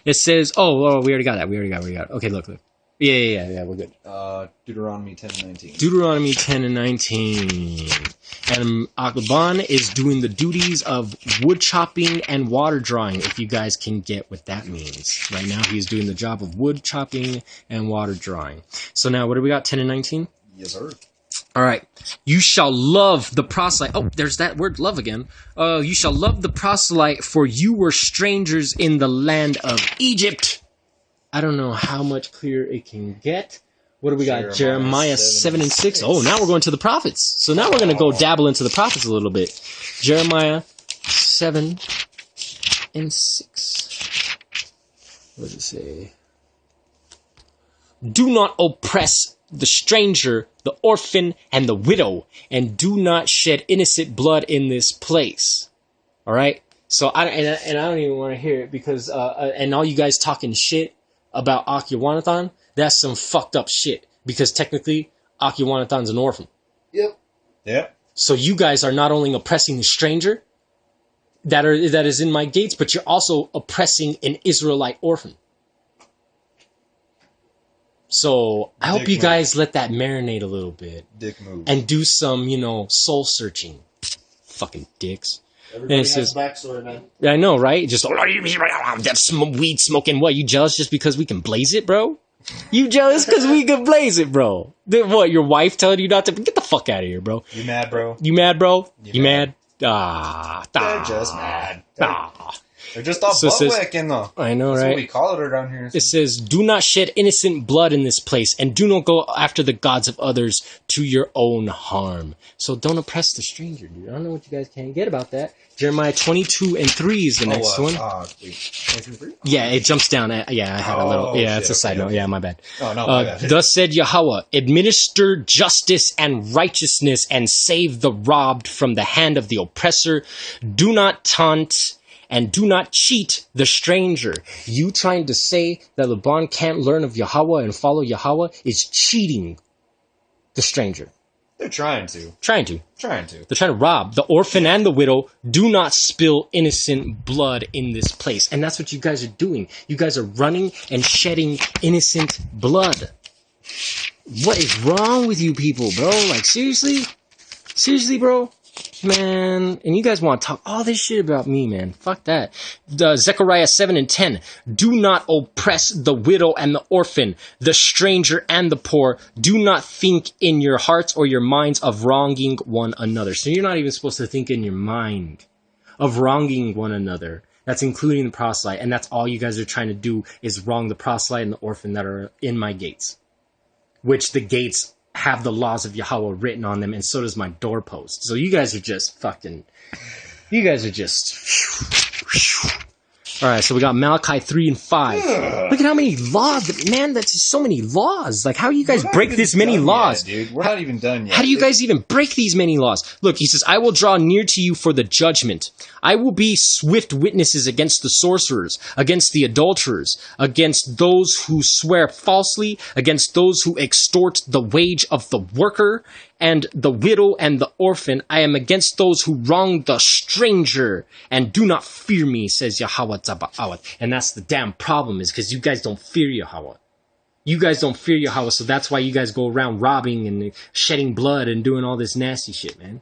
S1: It says, we already got that. We already got it. Okay, look. Yeah, we're good.
S2: Deuteronomy 10 and 19.
S1: Deuteronomy 10 and 19. And Akban is doing the duties of wood chopping and water drawing, if you guys can get what that means. Right now, he's doing the job of wood chopping and water drawing. So now, what do we got, 10 and 19?
S2: Yes, sir.
S1: All right. You shall love the proselyte. Oh, there's that word love again. You shall love the proselyte, for you were strangers in the land of Egypt. I don't know how much clearer it can get. What do we got? Jeremiah 7 and 6. Oh, now we're going to the prophets. So now we're going to go dabble into the prophets a little bit. Jeremiah 7 and 6. What does it say? Do not oppress the stranger, the orphan, and the widow, and do not shed innocent blood in this place. All right? So, I don't even want to hear it because, and all you guys talking shit about YaHaWaH, that's some fucked up shit. Because technically, YaHaWaH's an orphan.
S2: Yep.
S1: So you guys are not only oppressing the stranger that is in my gates, but you're also oppressing an Israelite orphan. So I hope you guys let that marinate a little bit.
S2: Dick move.
S1: And do some, soul searching. Fucking dicks.
S4: Everybody
S1: has
S4: has a backstory, man.
S1: I know, right? Just that's weed smoking. What? You jealous just because we can blaze it, bro? You jealous because we can blaze it, bro? What? Your wife telling you not to? Get the fuck out of here, bro.
S2: You mad, bro?
S1: You mad, bro? You
S2: mad?
S1: mad?
S2: They're just mad. They're just all
S1: So it says-
S2: butt-whacking, though.
S1: I know,
S2: That's
S1: right?
S2: what we call it around here.
S1: It says, do not shed innocent blood in this place, and do not go after the gods of others to your own harm. So don't oppress the stranger, dude. I don't know what you guys can't get about that. Jeremiah 22 and 3 is the next one.
S2: Wait.
S1: Yeah, it jumps down. I had a little. Yeah,
S2: shit,
S1: it's a side
S2: okay,
S1: note.
S2: okay.
S1: Yeah, my bad.
S2: Oh, no, my bad.
S1: Thus said YaHaWaH, administer justice and righteousness and save the robbed from the hand of the oppressor. Do not taunt and do not cheat the stranger. You trying to say that Laban can't learn of YaHaWaH and follow YaHaWaH is cheating the stranger.
S2: They're trying to.
S1: Trying to.
S2: They're
S1: trying to rob the orphan and the widow. Do not spill innocent blood in this place. And that's what you guys are doing. You guys are running and shedding innocent blood. What is wrong with you people, bro? Like, seriously? Seriously, bro? Man, and you guys want to talk all this shit about me, man. Fuck that. Zechariah 7 and 10. Do not oppress the widow and the orphan, the stranger and the poor. Do not think in your hearts or your minds of wronging one another. So you're not even supposed to think in your mind of wronging one another. That's including the proselyte. And that's all you guys are trying to do is wrong the proselyte and the orphan that are in my gates. Which the gates have the laws of YaHaWaH written on them, and so does my doorpost. So you guys are just fucking... You guys are just... Alright, so we got Malachi 3 and 5. Look at how many laws. Man, that's just so many laws. Like, how do you guys break this many laws?
S2: Yet, dude. We're not even done yet.
S1: How do you guys even break these many laws? Look, he says, I will draw near to you for the judgment. I will be swift witnesses against the sorcerers, against the adulterers, against those who swear falsely, against those who extort the wage of the worker, and the widow and the orphan. I am against those who wrong the stranger, and do not fear me, says YaHaWaH Tzabaoth. And that's the damn problem, is because you guys don't fear YaHaWaH. You guys don't fear YaHaWaH, so that's why you guys go around robbing and shedding blood and doing all this nasty shit, man.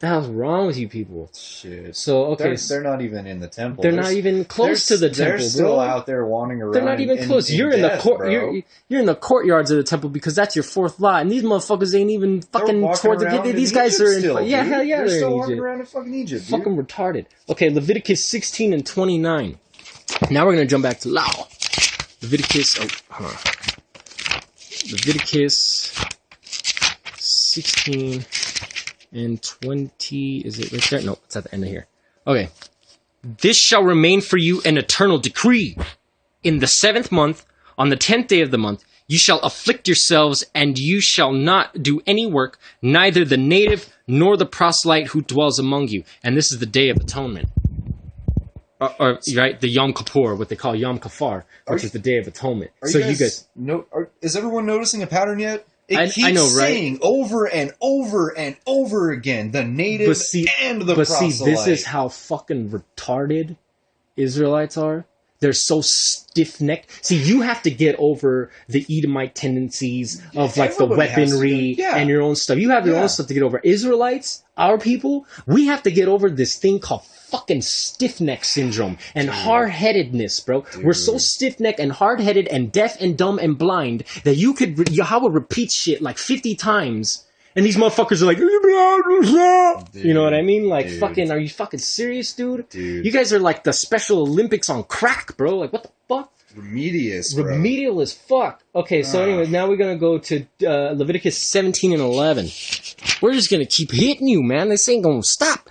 S1: What the hell's wrong with you people?
S2: Shit.
S1: So, okay.
S2: They're not even in the temple.
S1: They're not even close to the temple,
S2: They're still
S1: bro.
S2: out there wandering around.
S1: They're not even close. You're in the court. You're in the courtyards of the temple because that's your fourth lot, and these motherfuckers ain't even fucking toward the. These guys are in.
S2: Still,
S1: yeah, hell yeah,
S2: they're still
S1: in
S2: walking
S1: Egypt.
S2: around in fucking Egypt. Dude.
S1: Fucking retarded. Okay, Leviticus 16 and 29. Now we're gonna jump back to Law. Leviticus. Leviticus 16 and 20. Is it right there? No, it's at the end of here. Okay. This shall remain for you an eternal decree. In the 7th month, on the 10th day of the month, you shall afflict yourselves, and you shall not do any work, neither the native nor the proselyte who dwells among you. And this is the Day of Atonement. Or right, the Yom Kippur, what they call Yom Kafar, which is the Day of Atonement.
S2: So you guys is everyone noticing a pattern yet? It keeps
S1: I know, right?
S2: saying over and over and over again, the native and the proselyte.
S1: See, this is how fucking retarded Israelites are. They're so stiff-necked. See, you have to get over the Edomite tendencies of like the weaponry and your own stuff. You have your own stuff to get over. Israelites, our people, we have to get over this thing called fucking stiff-neck syndrome and hard-headedness, bro. We're so stiff-necked and hard-headed and deaf and dumb and blind that YaHaWaH repeats shit like 50 times. And these motherfuckers are like, dude, you know what I mean? Like, fucking, are you fucking serious, dude? You guys are like the Special Olympics on crack, bro. Like, what the fuck? Remedial as fuck. Okay, so anyways, now we're going to go to Leviticus 17 and 11. We're just going to keep hitting you, man. This ain't going to stop.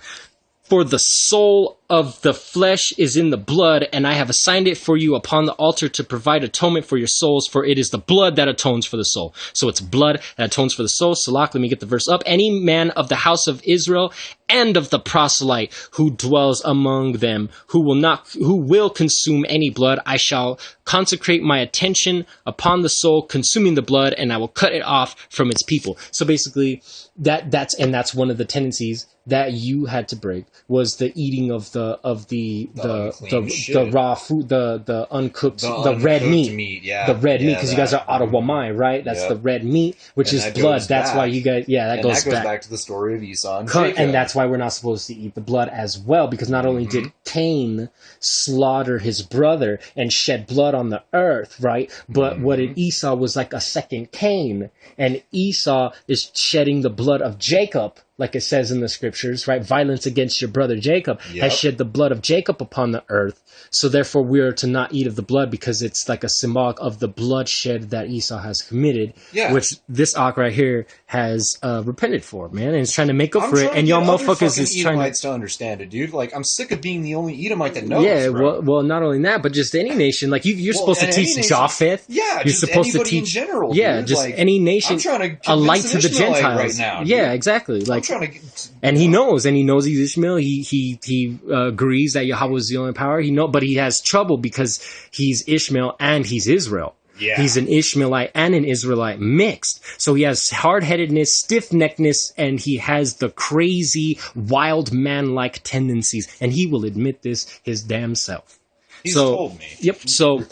S1: For the soul of the flesh is in the blood, and I have assigned it for you upon the altar to provide atonement for your souls, for it is the blood that atones for the soul. So it's blood that atones for the soul. Salak, let me get the verse up. Any man of the house of Israel and of the proselyte who dwells among them, who will consume any blood, I shall consecrate my attention upon the soul consuming the blood, and I will cut it off from its people. So basically, that's one of the tendencies that you had to break, was the eating of the raw food, the uncooked, the red meat, the red meat, because you guys are YaHaWaH, right? That's the red meat, which is blood. That's why you guys, that goes back
S2: to the story of Esau and Jacob.
S1: And that's why we're not supposed to eat the blood as well, because not only did Cain slaughter his brother and shed blood on the earth, right? But what did Esau was like a second Cain, and Esau is shedding the blood of Jacob, like it says in the scriptures, right? Violence against your brother Jacob has shed the blood of Jacob upon the earth. So therefore we are to not eat of the blood, because it's like a symbolic of the bloodshed that Esau has committed, which this Ak right here has repented for, man. And it's trying to make up for it. And y'all motherfuckers is trying
S2: to understand it, dude. Like, I'm sick of being the only Edomite that knows.
S1: Yeah, well, not only that, but just any nation. Like, you're supposed to teach Japheth.
S2: Yeah,
S1: you're supposed to teach
S2: in general.
S1: Yeah,
S2: dude.
S1: just like, any nation.
S2: I'm trying to
S1: a light to the Gentiles
S2: right now. Dude.
S1: Yeah, exactly. Like, and he knows he's Ishmael. He agrees that YaHaWaH is the only power. But he has trouble because he's Ishmael and he's Israel. Yeah. He's an Ishmaelite and an Israelite mixed. So he has hard-headedness, stiff-neckedness, and he has the crazy, wild man-like tendencies. And he will admit this his damn self.
S2: He's told me.
S1: Yep. So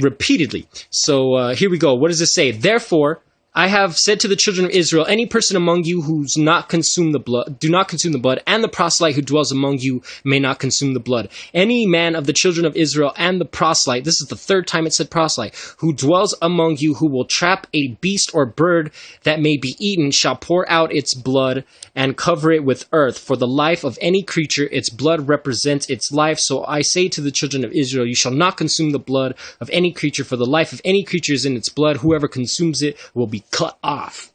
S1: repeatedly. So here we go. What does it say? Therefore, I have said to the children of Israel, any person among you who's not consumed the blood, do not consume the blood, and the proselyte who dwells among you may not consume the blood. Any man of the children of Israel and the proselyte, this is the third time it said proselyte, who dwells among you, who will trap a beast or bird that may be eaten, shall pour out its blood and cover it with earth. For the life of any creature, its blood represents its life. So I say to the children of Israel, you shall not consume the blood of any creature, for the life of any creature is in its blood. Whoever consumes it will be cut off.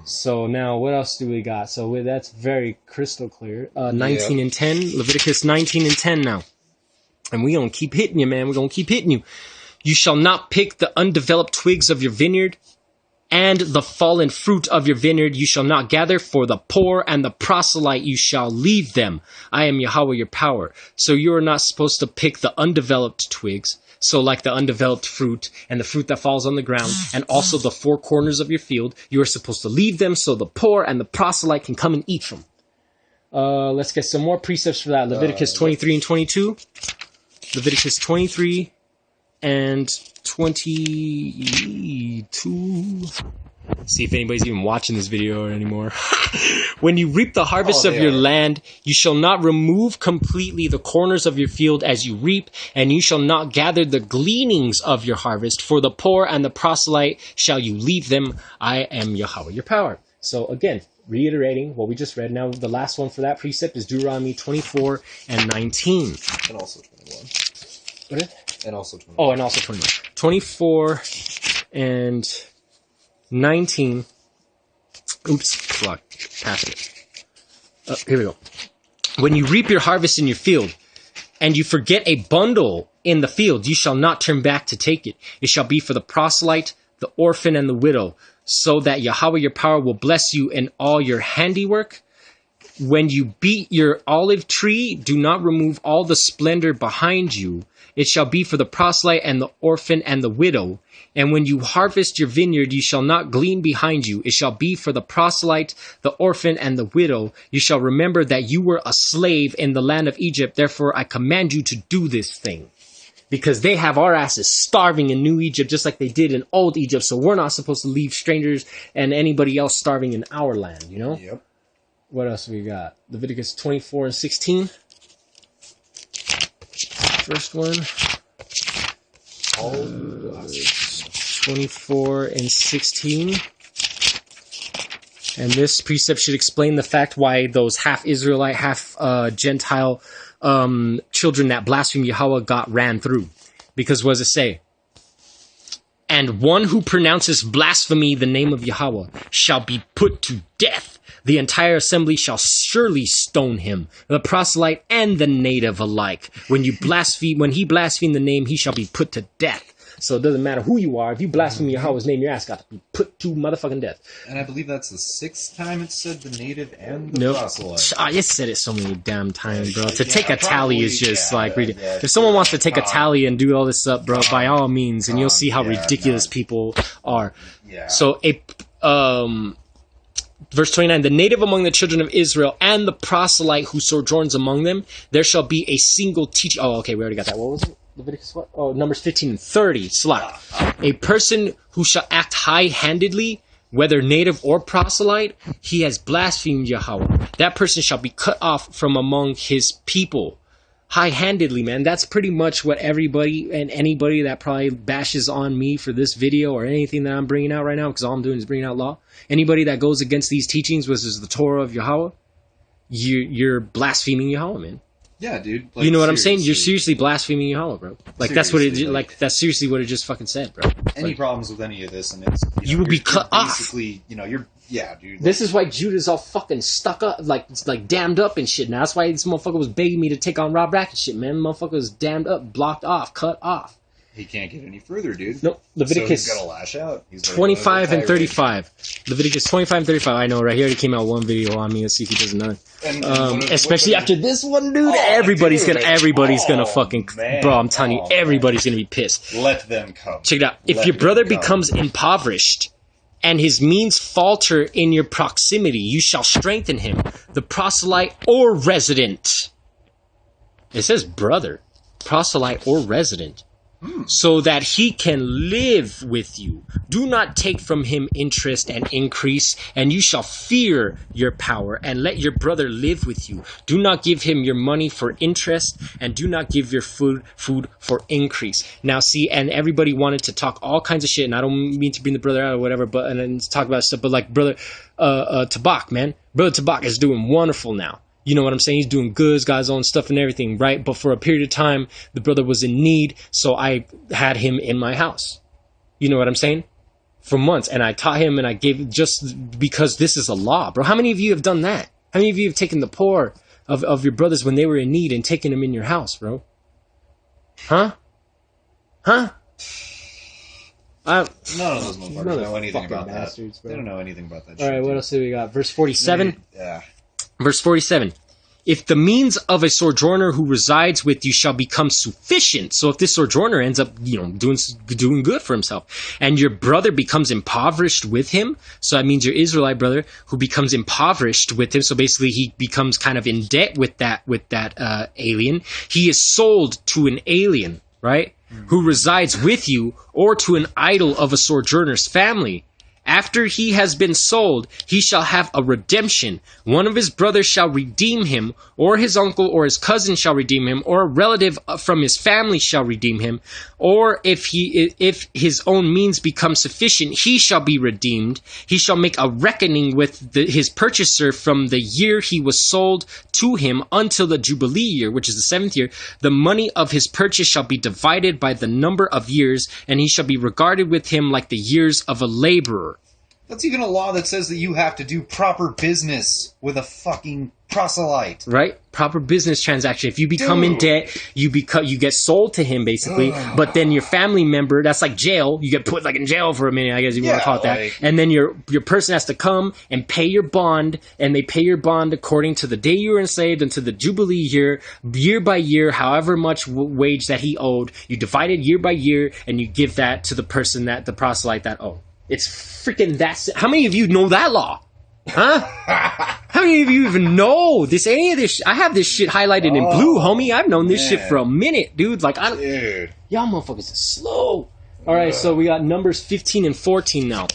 S1: So now what else do we got? So that's very crystal clear. 19 and 10, Leviticus 19 and 10 now. And we're going to keep hitting you, man. We're going to keep hitting you. You shall not pick the undeveloped twigs of your vineyard, and the fallen fruit of your vineyard you shall not gather. For the poor and the proselyte you shall leave them. I am YaHaWaH your power. So you are not supposed to pick the undeveloped twigs. So like the undeveloped fruit and the fruit that falls on the ground, and also the four corners of your field, you are supposed to leave them so the poor and the proselyte can come and eat from. Let's get some more precepts for that. Leviticus 23 and 22. Leviticus 23 and 22. See if anybody's even watching this video anymore. When you reap the harvest of your land, you shall not remove completely the corners of your field as you reap, and you shall not gather the gleanings of your harvest. For the poor and the proselyte shall you leave them. I am YaHaWaH your power. So again, reiterating what we just read. Now the last one for that precept is Deuteronomy 24 and 19.
S2: And also 21.
S1: What is it?
S2: And also 21.
S1: Oh, and also 21. 24 and 19. Oops, fuck. Passed it. Here we go. When you reap your harvest in your field, and you forget a bundle in the field, you shall not turn back to take it. It shall be for the proselyte, the orphan, and the widow, so that YaHaWaH your power will bless you in all your handiwork. When you beat your olive tree, do not remove all the splendor behind you. It shall be for the proselyte and the orphan and the widow. And when you harvest your vineyard, you shall not glean behind you. It shall be for the proselyte, the orphan, and the widow. You shall remember that you were a slave in the land of Egypt. Therefore, I command you to do this thing. Because they have our asses starving in New Egypt, just like they did in Old Egypt. So we're not supposed to leave strangers and anybody else starving in our land, you know?
S2: Yep.
S1: What else we got? Leviticus 24 and 16. First one. 24 and 16. And this precept should explain the fact why those half Israelite, half Gentile children that blaspheme YaHaWaH got ran through. Because what does it say? And one who pronounces blasphemy the name of YaHaWaH shall be put to death. The entire assembly shall surely stone him, the proselyte and the native alike. When he blasphemed the name, he shall be put to death. So it doesn't matter who you are. If you blaspheme YaHaWaH's name, your ass got to be put to motherfucking death.
S2: And I believe that's the 6th time it said the native and the proselyte.
S1: It said it so many damn times, bro. To take a tally is just ridiculous. If someone wants to take a tally and do all this up, bro, by all means, and you'll see how ridiculous people are.
S2: Yeah.
S1: So Verse 29, the native among the children of Israel and the proselyte who sojourns among them, there shall be a single teacher. Oh, okay, we already got that. What was it? Leviticus what? Oh, Numbers 15 and 30. Slack. A person who shall act high-handedly, whether native or proselyte, he has blasphemed YaHaWaH. That person shall be cut off from among his people. High-handedly, man. That's pretty much what everybody and anybody that probably bashes on me for this video or anything that I'm bringing out right now, because all I'm doing is bringing out law. Anybody that goes against these teachings, which is the Torah of YaHaWaH, you're blaspheming YaHaWaH, man.
S2: Yeah, dude.
S1: You know what I'm saying? You're seriously blaspheming YaHaWaH, bro. Like that's what it. Like that's seriously what it just fucking said, bro.
S2: Any problems with any of this, and it's
S1: you will be cut off.
S2: Basically, you're dude.
S1: This is why Judah's all fucking stuck up, like damned up and shit. Now that's why this motherfucker was begging me to take on Rob Rack and shit, man. Motherfucker was damned up, blocked off, cut off.
S2: He can't get any further, dude.
S1: Nope. Leviticus.
S2: So he's gotta lash out. He's
S1: 25 and 35. Leviticus 25 and 35. I know, right? He already came out one video on me. Let's see if he does another. Especially after this one, dude. Everybody's gonna fucking. Man. Bro, I'm telling you, everybody's gonna be pissed.
S2: Let them come.
S1: Check it out. If your brother becomes impoverished and his means falter in your proximity, you shall strengthen him, the proselyte or resident. It says brother, proselyte or resident. So that he can live with you. Do not take from him interest and increase, and you shall fear your power, and let your brother live with you. Do not give him your money for interest, and do not give your food for increase. Now see, and everybody wanted to talk all kinds of shit, and I don't mean to bring the brother out or whatever, but and then talk about stuff, but like brother Tabak, man. Brother Tabak is doing wonderful now. You know what I'm saying? He's doing good, he's got his own stuff and everything, right? But for a period of time, the brother was in need, so I had him in my house. You know what I'm saying? For months. And I taught him and I gave, just because this is a law, bro. How many of you have done that? How many of you have taken the poor of your brothers when they were in need and taken them in your house, bro? Huh?
S2: None of those motherfuckers know anything about that. Bro. They don't know anything about that shit.
S1: Alright, what else do we got? Verse 47?
S2: Yeah.
S1: Verse 47, if the means of a sojourner who resides with you shall become sufficient. So if this sojourner ends up, doing good for himself, and your brother becomes impoverished with him, so that means your Israelite brother who becomes impoverished with him, so basically he becomes kind of in debt with that alien, he is sold to an alien, right, who resides with you, or to an idol of a sojourner's family. After he has been sold, he shall have a redemption. One of his brothers shall redeem him, or his uncle or his cousin shall redeem him, or a relative from his family shall redeem him. Or if his own means become sufficient, he shall be redeemed. He shall make a reckoning with his purchaser from the year he was sold to him until the Jubilee year, which is the 7th year. The money of his purchase shall be divided by the number of years, and he shall be regarded with him like the years of a laborer.
S2: That's even a law that says that you have to do proper business with a fucking proselyte.
S1: Right? Proper business transaction. If you become in debt, you get sold to him basically, but then your family member, that's like jail, you get put like in jail for a minute, I guess you want to call it that. And then your person has to come and pay your bond, and they pay your bond according to the day you were enslaved and to the Jubilee year by year, however much wage that he owed, you divide it year by year, and you give that to the person that the proselyte that owed. It's freaking that. How many of you know that law? Huh? How many of you even know any of this? I have this shit highlighted in blue, homie. I've known this shit for a minute, dude. Like, y'all motherfuckers are slow. All right, so we got Numbers 15 and 14 now.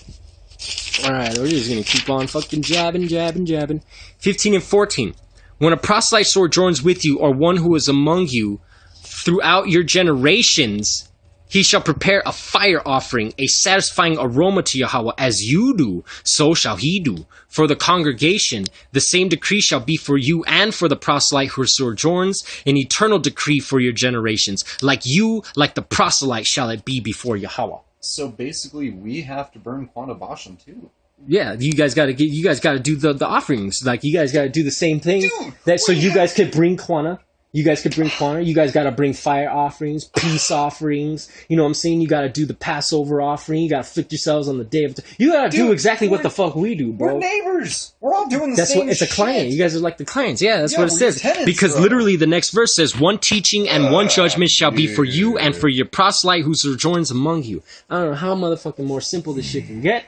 S1: All right, we're just gonna keep on fucking jabbing. 15 and 14. When a proselyte sojourns with you, or one who is among you throughout your generations, he shall prepare a fire offering, a satisfying aroma to YaHaWaH, as you do, so shall he do. For the congregation, the same decree shall be for you and for the proselyte who sojourns, an eternal decree for your generations. Like you, like the proselyte, shall it be before YaHaWaH.
S2: So basically, we have to burn Quanta Basham too.
S1: Yeah, you guys got to do the offerings. Like, you guys got to do the same thing. Dude, so you guys could bring Quanta. You guys could bring Quanta. You guys got to bring fire offerings, peace offerings. You know what I'm saying? You got to do the Passover offering. You got to afflict yourselves on the day of... You got to do exactly what the fuck we do, bro.
S2: We're neighbors. We're all doing the same shit.
S1: It's a client. You guys are like the clients. Yeah, that's what it says. Tenants, because literally the next verse says, one teaching and one judgment shall be for you and for your proselyte who sojourns among you. I don't know how motherfucking more simple this shit can get.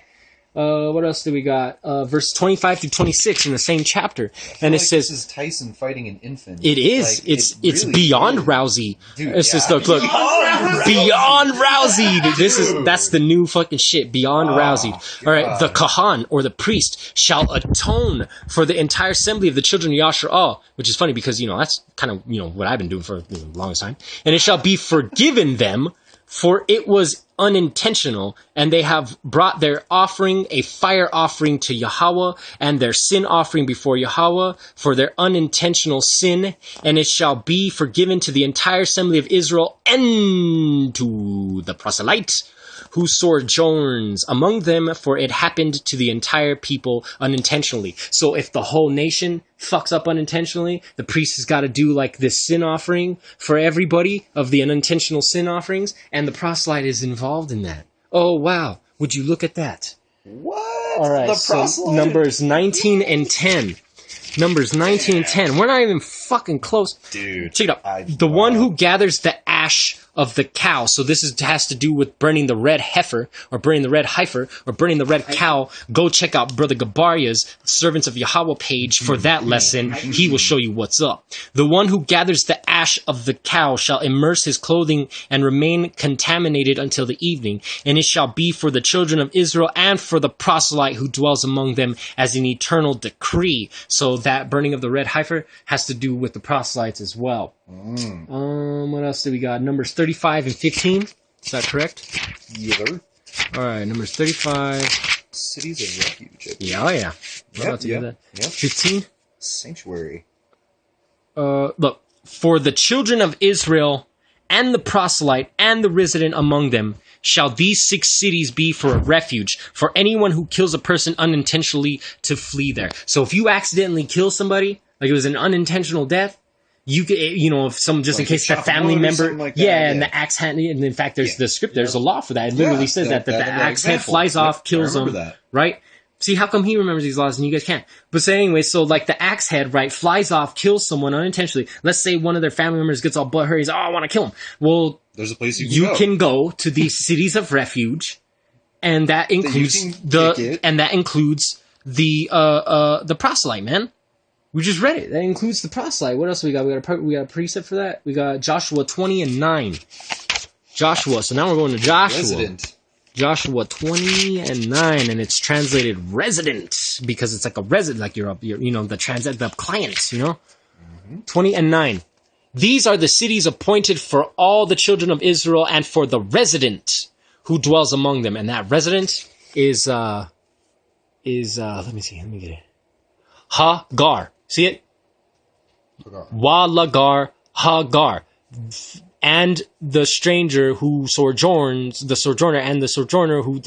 S1: What else do we got? Verse 25 through 26 in the same chapter. And it says... This
S2: is Tyson fighting an infant.
S1: It is. Like, it's really beyond Rousey. Dude, it's just, look. Beyond Rousey. That's the new fucking shit. Beyond Rousey. God. All right. The Kahan, or the priest, shall atone for the entire assembly of the children of YaHaWaH, which is funny because, that's kind of, what I've been doing for the longest time. And it shall be forgiven them, for it was unintentional, and they have brought their offering, a fire offering to YaHaWaH, and their sin offering before YaHaWaH for their unintentional sin, and it shall be forgiven to the entire assembly of Israel and to the proselyte who sojourns among them, for it happened to the entire people unintentionally. So if the whole nation fucks up unintentionally, the priest has got to do like this sin offering for everybody of the unintentional sin offerings, and the proselyte is involved in that. Oh, wow. Would you look at that?
S2: What?
S1: All right, so Numbers 19 and 10. Numbers 19 and 10. We're not even fucking close.
S2: Dude.
S1: Check it out. The one who gathers the ash of the cow. So this has to do with burning the red heifer, or burning the red heifer, or burning the red cow. Go check out Brother Gabaria's Servants of YaHaWaH page for that lesson. He will show you what's up. The one who gathers the ash of the cow shall immerse his clothing and remain contaminated until the evening. And it shall be for the children of Israel and for the proselyte who dwells among them as an eternal decree. So that burning of the red heifer has to do with the proselytes as well. What else do we got? Numbers 35 and 15. Is that correct?
S2: Yeah.
S1: All right, Numbers 35.
S2: Cities of refuge.
S1: Yeah, We're about to do that. Yep. 15.
S2: Sanctuary.
S1: Look, for the children of Israel and the proselyte and the resident among them shall these 6 cities be for a refuge for anyone who kills a person unintentionally to flee there. So if you accidentally kill somebody, like it was an unintentional death, you could, if some, just like in case that family member, like that, and the axe hand, and in fact, there's the script, there's a law for that. It literally says that the axe head flies off, kills them, right? See, how come he remembers these laws and you guys can't? But so anyway, so like the axe head, right, flies off, kills someone unintentionally. Let's say one of their family members gets all butthurt. He's, I want to kill him. Well,
S2: there's a place
S1: you can go to these cities of refuge, and that includes the proselyte, man. We just read it. That includes the proselyte. What else we got? We got a precept for that. We got Joshua 20 and 9. Joshua. So now we're going to Joshua.
S2: Resident.
S1: Joshua 20 and 9, and it's translated resident because it's like a resident, like you're the client, 20 and 9. These are the cities appointed for all the children of Israel and for the resident who dwells among them. And that resident is let me see. Let me get it. Hagar. See it? Walagar Hagar. And the stranger who sojourns, the sojourner and the sojourner who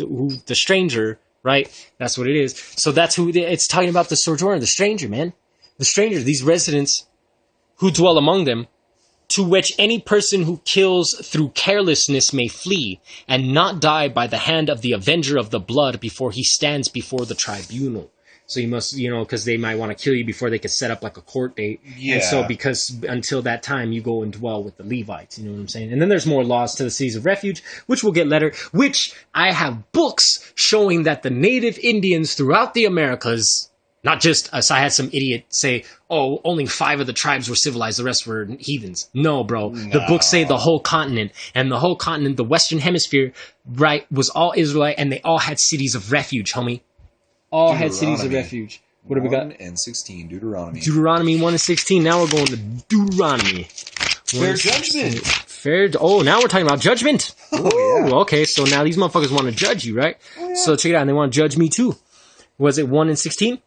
S1: the stranger, right? That's what it is. So that's who it's talking about, the sojourner, the stranger, man. The stranger, these residents who dwell among them, to which any person who kills through carelessness may flee, and not die by the hand of the avenger of the blood before he stands before the tribunal. So you must, because they might want to kill you before they could set up like a court date. Yeah. And so because until that time, you go and dwell with the Levites. You know what I'm saying? And then there's more laws to the cities of refuge, which we'll get later, which I have books showing that the native Indians throughout the Americas, not just us, I had some idiot say, oh, only 5 of the tribes were civilized, the rest were heathens. No, bro. No. The books say the whole continent, and the whole continent, the Western Hemisphere, right, was all Israelite, and they all had cities of refuge, homie. All had cities of refuge. What have we got?
S3: 1 and 16, Deuteronomy.
S1: Deuteronomy 1 and 16. Now we're going to Deuteronomy.
S3: Fair judgment.
S1: Oh, now we're talking about judgment.
S3: Oh, yeah.
S1: Okay, so now these motherfuckers want to judge you, right? Oh, yeah. So check it out. And they want to judge me too. Was it 1 and 16?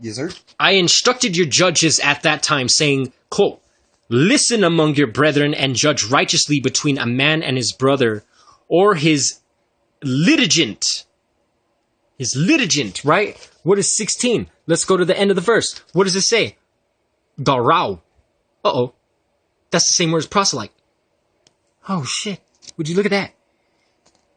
S3: Yes, sir.
S1: I instructed your judges at that time, saying, quote, listen among your brethren and judge righteously between a man and his brother, or his litigant. His litigant, right? What is 16? Let's go to the end of the verse. What does it say? Garau. Uh-oh. That's the same word as proselyte. Oh, shit. Would you look at that?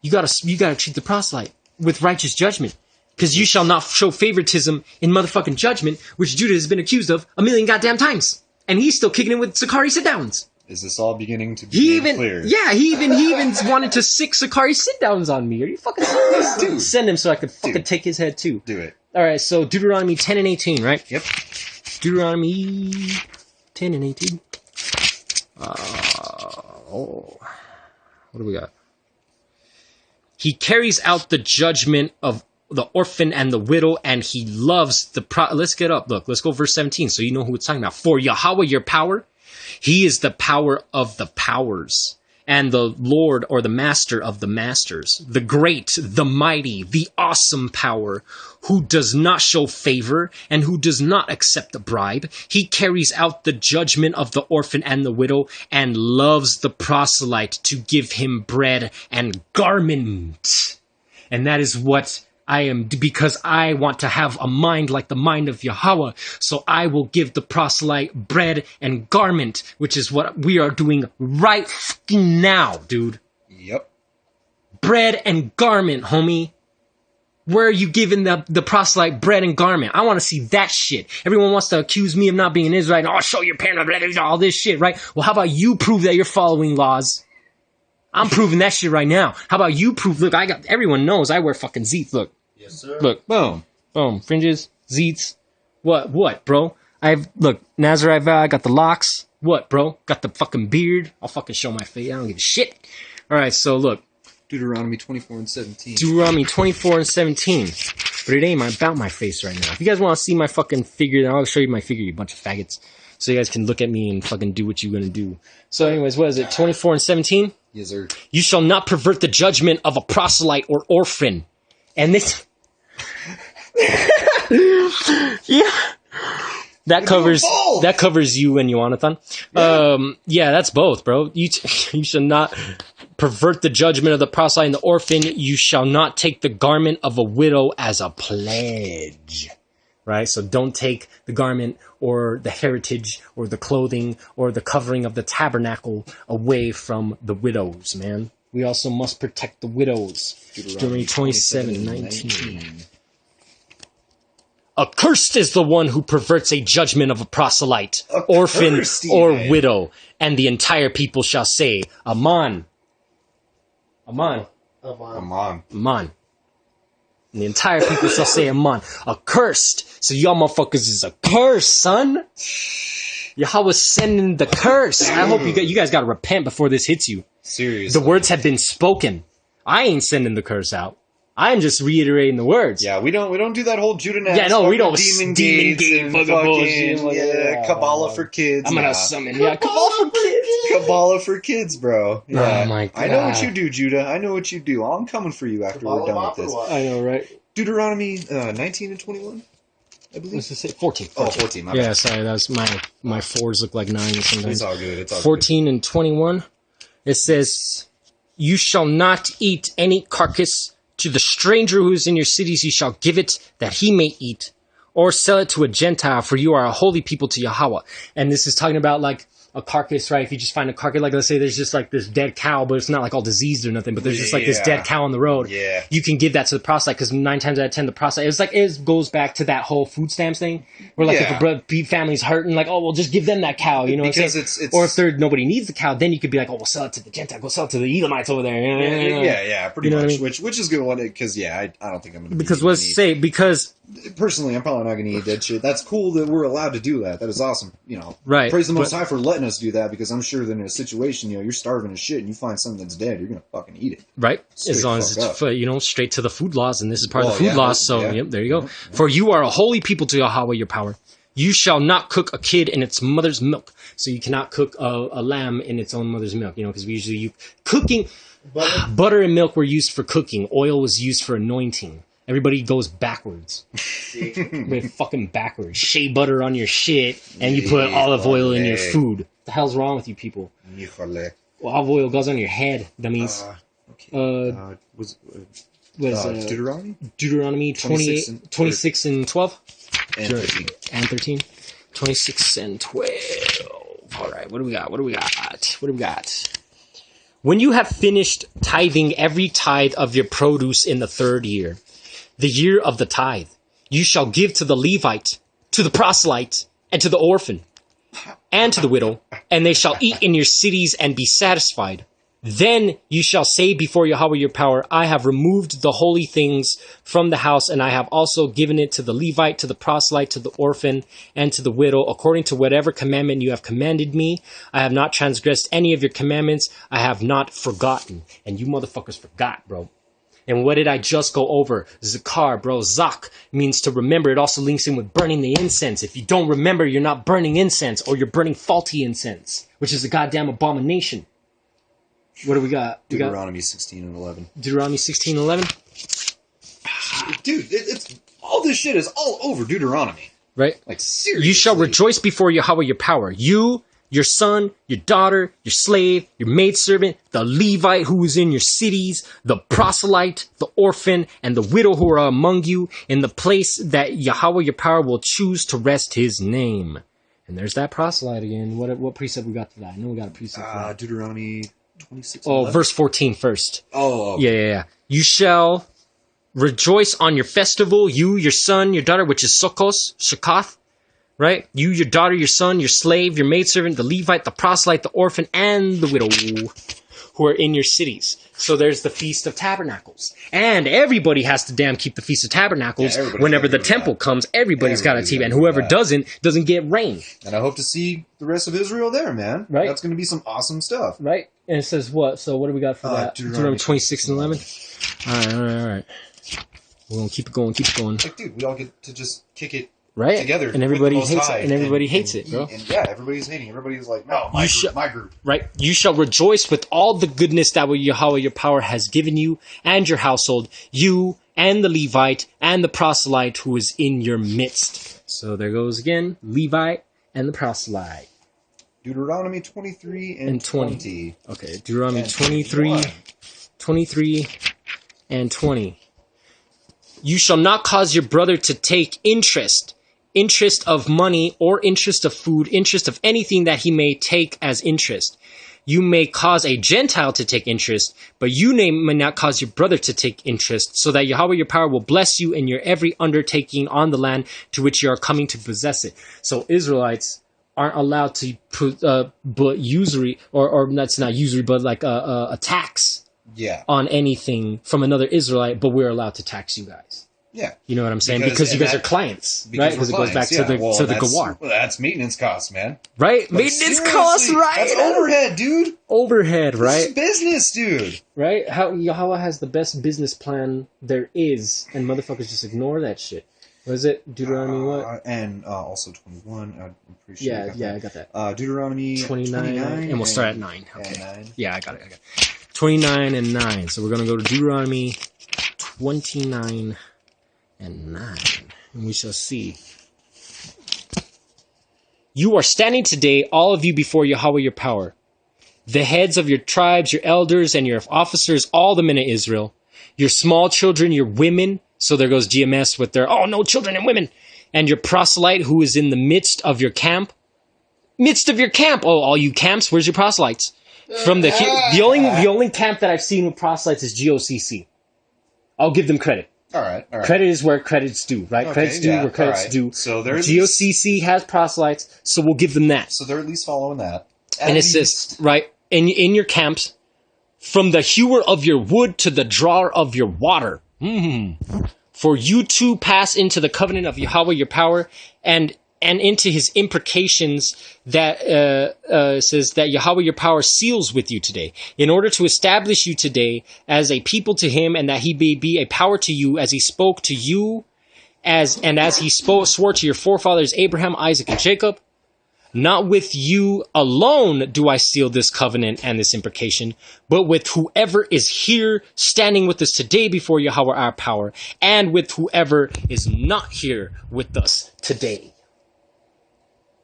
S1: You gotta treat the proselyte with righteous judgment. Because you shall not show favoritism in motherfucking judgment, which Judah has been accused of 1,000,000 goddamn times. And he's still kicking it with Sakari sit-downs.
S3: Is this all beginning to be clear?
S1: Yeah, he even wanted to sick Sakari sit-downs on me. Are you fucking serious? Dude. Send him so I could fucking take his head too.
S3: Do it.
S1: Alright, so Deuteronomy 10 and 18, right?
S3: Yep.
S1: Deuteronomy 10 and 18. What do we got? He carries out the judgment of the orphan and the widow, and he loves the let's get up. Look, let's go verse 17 so you know who it's talking about. For YaHaWaH, your power, he is the power of the powers, and the Lord or the master of the masters, the great, the mighty, the awesome power, who does not show favor and who does not accept a bribe. He carries out the judgment of the orphan and the widow, and loves the proselyte to give him bread and garment. And that is what I am, because I want to have a mind like the mind of YaHaWaH. So I will give the proselyte bread and garment, which is what we are doing right fucking now, dude.
S3: Yep.
S1: Bread and garment, homie. Where are you giving the proselyte bread and garment? I want to see that shit. Everyone wants to accuse me of not being an Israelite. Oh, show your parents, all this shit, right? Well, how about you prove that you're following laws? I'm proving that shit right now. How about you prove? Look, everyone knows I wear fucking zeets. Look.
S3: Yes, sir.
S1: Look, boom, fringes, zeets. What, bro? Look, Nazarite vow, I got the locks. What, bro? Got the fucking beard. I'll fucking show my face. I don't give a shit. All right, so look.
S3: Deuteronomy 24 and 17.
S1: Deuteronomy 24 and 17. But it ain't about my face right now. If you guys want to see my fucking figure, then I'll show you my figure, you bunch of faggots. So you guys can look at me and fucking do what you're gonna do. So anyways, what is it, 24 and 17?
S3: Yes, sir.
S1: You shall not pervert the judgment of a proselyte or orphan. And this... yeah. That covers you and Jonathan. Yeah, that's both, bro. You shall not pervert the judgment of the proselyte and the orphan. You shall not take the garment of a widow as a pledge. Right? So don't take the garment or the heritage or the clothing or the covering of the tabernacle away from the widows, man. We also must protect the widows. Deuteronomy 27:19. Accursed is the one who perverts a judgment of a proselyte, orphan, or widow, and the entire people shall say, Aman. Aman.
S3: Aman.
S1: Aman. And the entire people shall say Aman. Accursed. So y'all motherfuckers is a curse, son. YaHaWaH's sending the curse. I hope you guys got to repent before this hits you.
S3: Seriously.
S1: The words have been spoken. I ain't sending the curse out. I'm just reiterating the words.
S3: Yeah, we don't do that whole Judah.
S1: Yeah, no, we don't.
S3: Demon gate fucking bullshit. Yeah, Kabbalah for kids.
S1: I'm gonna summon. Yeah, Kabbalah for kids.
S3: Kabbalah for kids, bro. Yeah.
S1: Oh my God.
S3: I know what you do, Judah. I know what you do. I'm coming for you after we're done with this.
S1: I know, right?
S3: Deuteronomy 19 and 21. I believe.
S1: What's it say? 14.
S3: Oh, 14. My
S1: yeah,
S3: bad.
S1: sorry. That's my fours look like 9 sometimes.
S3: It's all good. It's all
S1: 14
S3: good.
S1: and 21. It says, "You shall not eat any carcass To the stranger who is in your cities you shall give it, that he may eat, or sell it to a Gentile, for you are a holy people to YaHaWaH. And this is talking about like a carcass, right? If you just find a carcass, like let's say there's just like this dead cow, but it's not like all diseased or nothing, but there's just like this dead cow on the road.
S3: Yeah.
S1: You can give that to the proselyte, because 9 times out of 10 the proselyte, it goes back to that whole food stamps thing, where like if a family's hurting, like, oh, well, just give them that cow, you know what I'm saying? It's or if nobody needs the cow, then you could be like, oh, we'll sell it to the Gentile, go sell it to the Edomites over there.
S3: Pretty much. I mean? Which is good one, because I don't think I'm going to
S1: because
S3: personally, I'm probably not going to eat that shit. That's cool that we're allowed to do that. That is awesome.
S1: Right.
S3: Praise the Most High for letting us do that, because I'm sure that in a situation, you're starving as shit and you find something that's dead, you're going to fucking eat it.
S1: Right. As long as it's, straight to the food laws, and this is part of the food laws, so yep, there you go. For you are a holy people to YaHaWaH, your power. You shall not cook a kid in its mother's milk. So you cannot cook a lamb in its own mother's milk, because we usually cooking. Butter and milk were used for cooking. Oil was used for anointing. Everybody goes backwards. We're fucking backwards. Shea butter on your shit, and you put olive oil in your food. What the hell's wrong with you people? Well, olive oil goes on your head. That means...
S3: Deuteronomy?
S1: Deuteronomy 26 and 12?
S3: And 13.
S1: And 13. 26 and 12. All right, what do we got? When you have finished tithing every tithe of your produce in the 3rd year, the year of the tithe, you shall give to the Levite, to the proselyte, and to the orphan, and to the widow, and they shall eat in your cities and be satisfied. Then you shall say before YaHaWaH your power, I have removed the holy things from the house, and I have also given it to the Levite, to the proselyte, to the orphan, and to the widow, according to whatever commandment you have commanded me. I have not transgressed any of your commandments. I have not forgotten. And you motherfuckers forgot, bro. And what did I just go over? Zakar, bro. Zak means to remember. It also links in with burning the incense. If you don't remember, you're not burning incense, or you're burning faulty incense, which is a goddamn abomination. What do we got?
S3: Deuteronomy 16 and 11.
S1: Deuteronomy 16 and 11?
S3: Dude, it's all this shit is all over Deuteronomy.
S1: Right?
S3: Like, seriously.
S1: You shall rejoice before YaHaWaH your power. You, your son, your daughter, your slave, your maidservant, the Levite who is in your cities, the proselyte, the orphan, and the widow who are among you, in the place that YaHaWaH your power will choose to rest his name. And there's that proselyte again. What precept we got to that? I know we got a precept for that.
S3: Deuteronomy 26.
S1: Verse 14 first.
S3: Oh. Okay.
S1: Yeah. You shall rejoice on your festival, you, your son, your daughter, which is Shakath, right? You, your daughter, your son, your slave, your maidservant, the Levite, the proselyte, the orphan, and the widow who are in your cities. So there's the Feast of Tabernacles. And everybody has to keep the Feast of Tabernacles. Whenever the temple comes, everybody's got to keep it. And whoever doesn't get rain.
S3: And I hope to see the rest of Israel there, man.
S1: Right.
S3: That's going to be some awesome stuff.
S1: Right. And it says what? So what do we got for that? Deuteronomy 26 and 11? All right. We're going to keep it going.
S3: Like, dude, we all get to just kick it together.
S1: And everybody hates it. And everybody hates it, bro.
S3: And everybody's hating. Everybody's like, no, my group.
S1: Right. You shall rejoice with all the goodness that YaHaWaH your power has given you and your household, you and the Levite and the proselyte who is in your midst. So there goes again, Levite and the proselyte.
S3: Deuteronomy 23 and 20.
S1: Okay, Deuteronomy 23 and 20. You shall not cause your brother to take interest of money or interest of food, interest of anything that he may take as interest. You may cause a Gentile to take interest, but you may not cause your brother to take interest, so that YaHaWaH your power will bless you in your every undertaking on the land to which you are coming to possess it. So Israelites aren't allowed to put but usury, or that's not usury, but like a tax on anything from another Israelite, but we're allowed to tax you guys.
S3: Yeah.
S1: You know what I'm saying? Because you guys are clients, right? Because it goes back to the Gawar.
S3: Well, that's maintenance costs, man.
S1: Right? Like, maintenance costs, right?
S3: That's overhead, dude.
S1: Overhead, right?
S3: This is business, dude.
S1: Right? How YaHaWaH has the best business plan there is, and motherfuckers just ignore that shit. What is it? Deuteronomy what?
S3: And also 21. I'm pretty sure
S1: I got that.
S3: Deuteronomy
S1: 29. And we'll start at 9. Okay.
S3: And 9.
S1: Yeah, I got it. 29 and 9. So we're going to go to Deuteronomy 29 and 9. And we shall see. You are standing today, all of you, before YaHaWaH your power. The heads of your tribes, your elders, and your officers, all the men of Israel. your small children, your women. So there goes GMS with their, oh, no children and women. And your proselyte who is in the midst of your camp. Midst of your camp. Oh, all you camps, where's your proselytes? From the only camp that I've seen with proselytes is GOCC. I'll give them credit.
S3: All right.
S1: Credit is where credit's due, right? Okay, credit's due where credit's due. So GOCC has proselytes, so we'll give them that.
S3: So they're at least following that.
S1: And it says, right, in your camps, from the hewer of your wood to the drawer of your water. For you to pass into the covenant of YaHaWaH, your power, and into his imprecations that says that YaHaWaH, your power, seals with you today, in order to establish you today as a people to him, and that he may be a power to you, as he spoke to you, as he swore to your forefathers Abraham, Isaac, and Jacob. Not with you alone do I seal this covenant and this imprecation, but with whoever is here standing with us today before YaHaWaH, our power, and with whoever is not here with us today.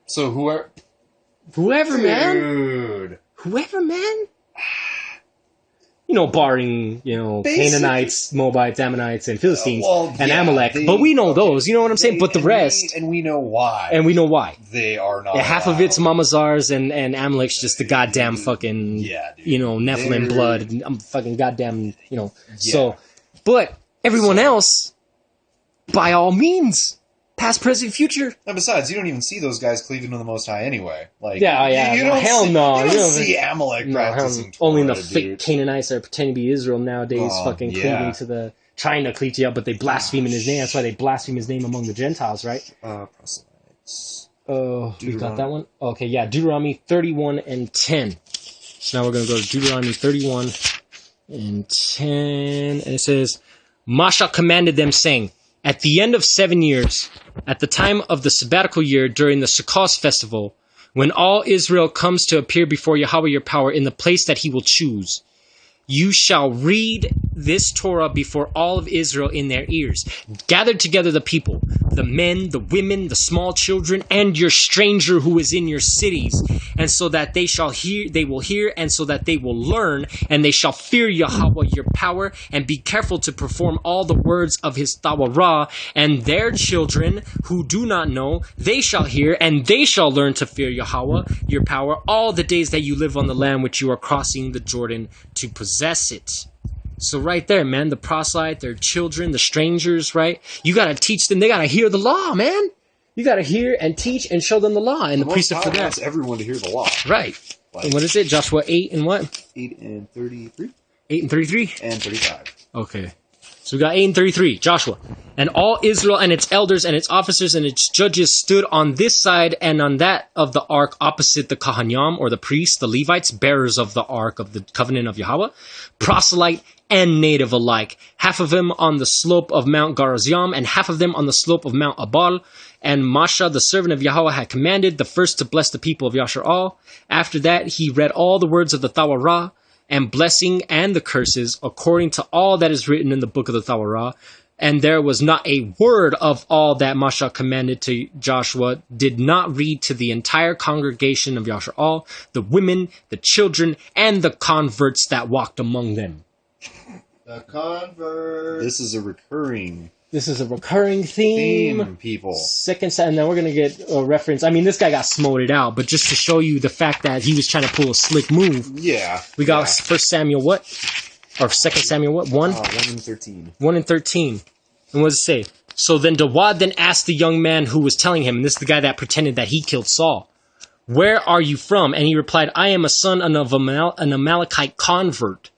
S3: So whoever,
S1: man. Whoever, man. Barring, Canaanites, Moabites, Ammonites, and Philistines, and Amalek. But we know those, you know what I'm saying? But the rest...
S3: And we know why.
S1: They
S3: are not
S1: half of it's Mamazars and Amalek's just the goddamn fucking, Nephilim blood. I'm fucking goddamn, So, but everyone else, by all means... Past, present, future.
S3: And besides, you don't even see those guys cleaving to the Most High anyway.
S1: You don't
S3: see Amalek practicing Torah,
S1: only the fake Canaanites that are pretending to be Israel nowadays cleaving to trying to cleave to you, but they blaspheme in his name. That's why they blaspheme his name among the Gentiles, right?
S3: Proselytes.
S1: We got that one? Okay, yeah, Deuteronomy 31 and 10. So now we're going to go to Deuteronomy 31 and 10. And it says, Masha commanded them, saying, at the end of 7 years, at the time of the sabbatical year during the Sukkot festival, when all Israel comes to appear before YaHaWaH, your power, in the place that he will choose, you shall read this Torah before all of Israel in their ears. Gather together the people, the men, the women, the small children, and your stranger who is in your cities, and so that they will hear, and so that they will learn, and they shall fear YaHaWaH, your power, and be careful to perform all the words of his Torah, and their children who do not know, they shall hear, and they shall learn to fear YaHaWaH, your power, all the days that you live on the land which you are crossing the Jordan to possess it. So right there, man, the proselyte, their children, the strangers, right? You got to teach them. They got to hear the law, man. You got to hear and teach and show them the law. And the precept for that.
S3: Wants everyone to hear the law.
S1: Right. And what is it? Joshua 8 and what?
S3: 8 and 33.
S1: 8 and 33?
S3: And 35.
S1: Okay. So we got 8 and 33. Joshua. And all Israel and its elders and its officers and its judges stood on this side and on that of the ark opposite the Kahanyam, or the priests, the Levites, bearers of the ark of the covenant of YaHaWaH, proselyte and native alike, half of them on the slope of Mount Garaziam, and half of them on the slope of Mount Abal. And Masha, the servant of YaHaWaH, had commanded the first to bless the people of Yashar'al. After that, he read all the words of the Torah, and blessing and the curses, according to all that is written in the book of the Torah. And there was not a word of all that Masha commanded to Joshua did not read to the entire congregation of Yashar'al, the women, the children, and the converts that walked among them.
S2: The convert.
S3: This is a recurring
S1: theme,
S3: people.
S1: And then we're going to get a reference. I mean, this guy got smoted out, but just to show you the fact that he was trying to pull a slick move.
S3: Yeah.
S1: We got 1 Samuel what? Or 2 Samuel what? 1?
S3: 1 and 13.
S1: 1 and 13. And what does it say? So then Dawad then asked the young man who was telling him, and this is the guy that pretended that he killed Saul, where are you from? And he replied, I am a son of an Amalekite convert.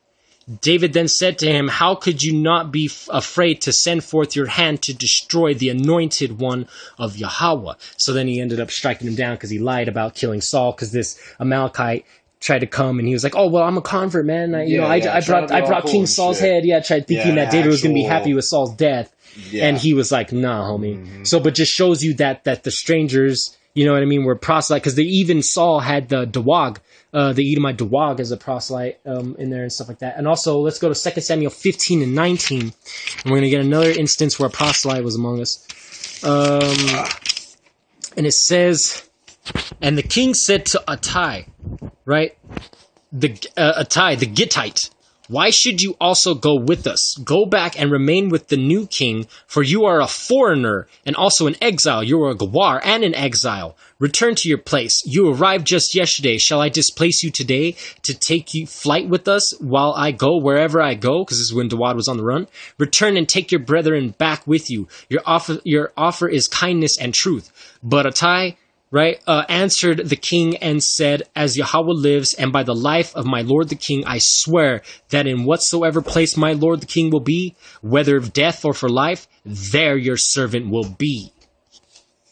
S1: David then said to him, how could you not be afraid to send forth your hand to destroy the anointed one of YaHaWaH? So then he ended up striking him down because he lied about killing Saul, because this Amalekite tried to come and he was like, oh, well, I'm a convert, man. I brought King Saul's head. Yeah, tried thinking that David was going to be happy with Saul's death. Yeah. And he was like, nah, homie. Mm-hmm. So, but just shows you that the strangers, you know what I mean, were proselyte, because even Saul had the Dawag, the Edomite Dawag as a proselyte in there and stuff like that. And also, let's go to 2 Samuel 15 and 19. And we're going to get another instance where a proselyte was among us. And it says, and the king said to Attai, right? Attai, the Gittite, Why should you also go with us? Go back and remain with the new king, for you are a foreigner and also an exile. You are a Gawar and an exile. Return to your place. You arrived just yesterday. Shall I displace you today to take you flight with us while I go wherever I go? Because this is when Dawad was on the run. Return and take your brethren back with you. Your offer is kindness and truth. But Attai, right, answered the king and said, as YaHaWaH lives, and by the life of my lord the king, I swear that in whatsoever place my lord the king will be, whether of death or for life, there your servant will be.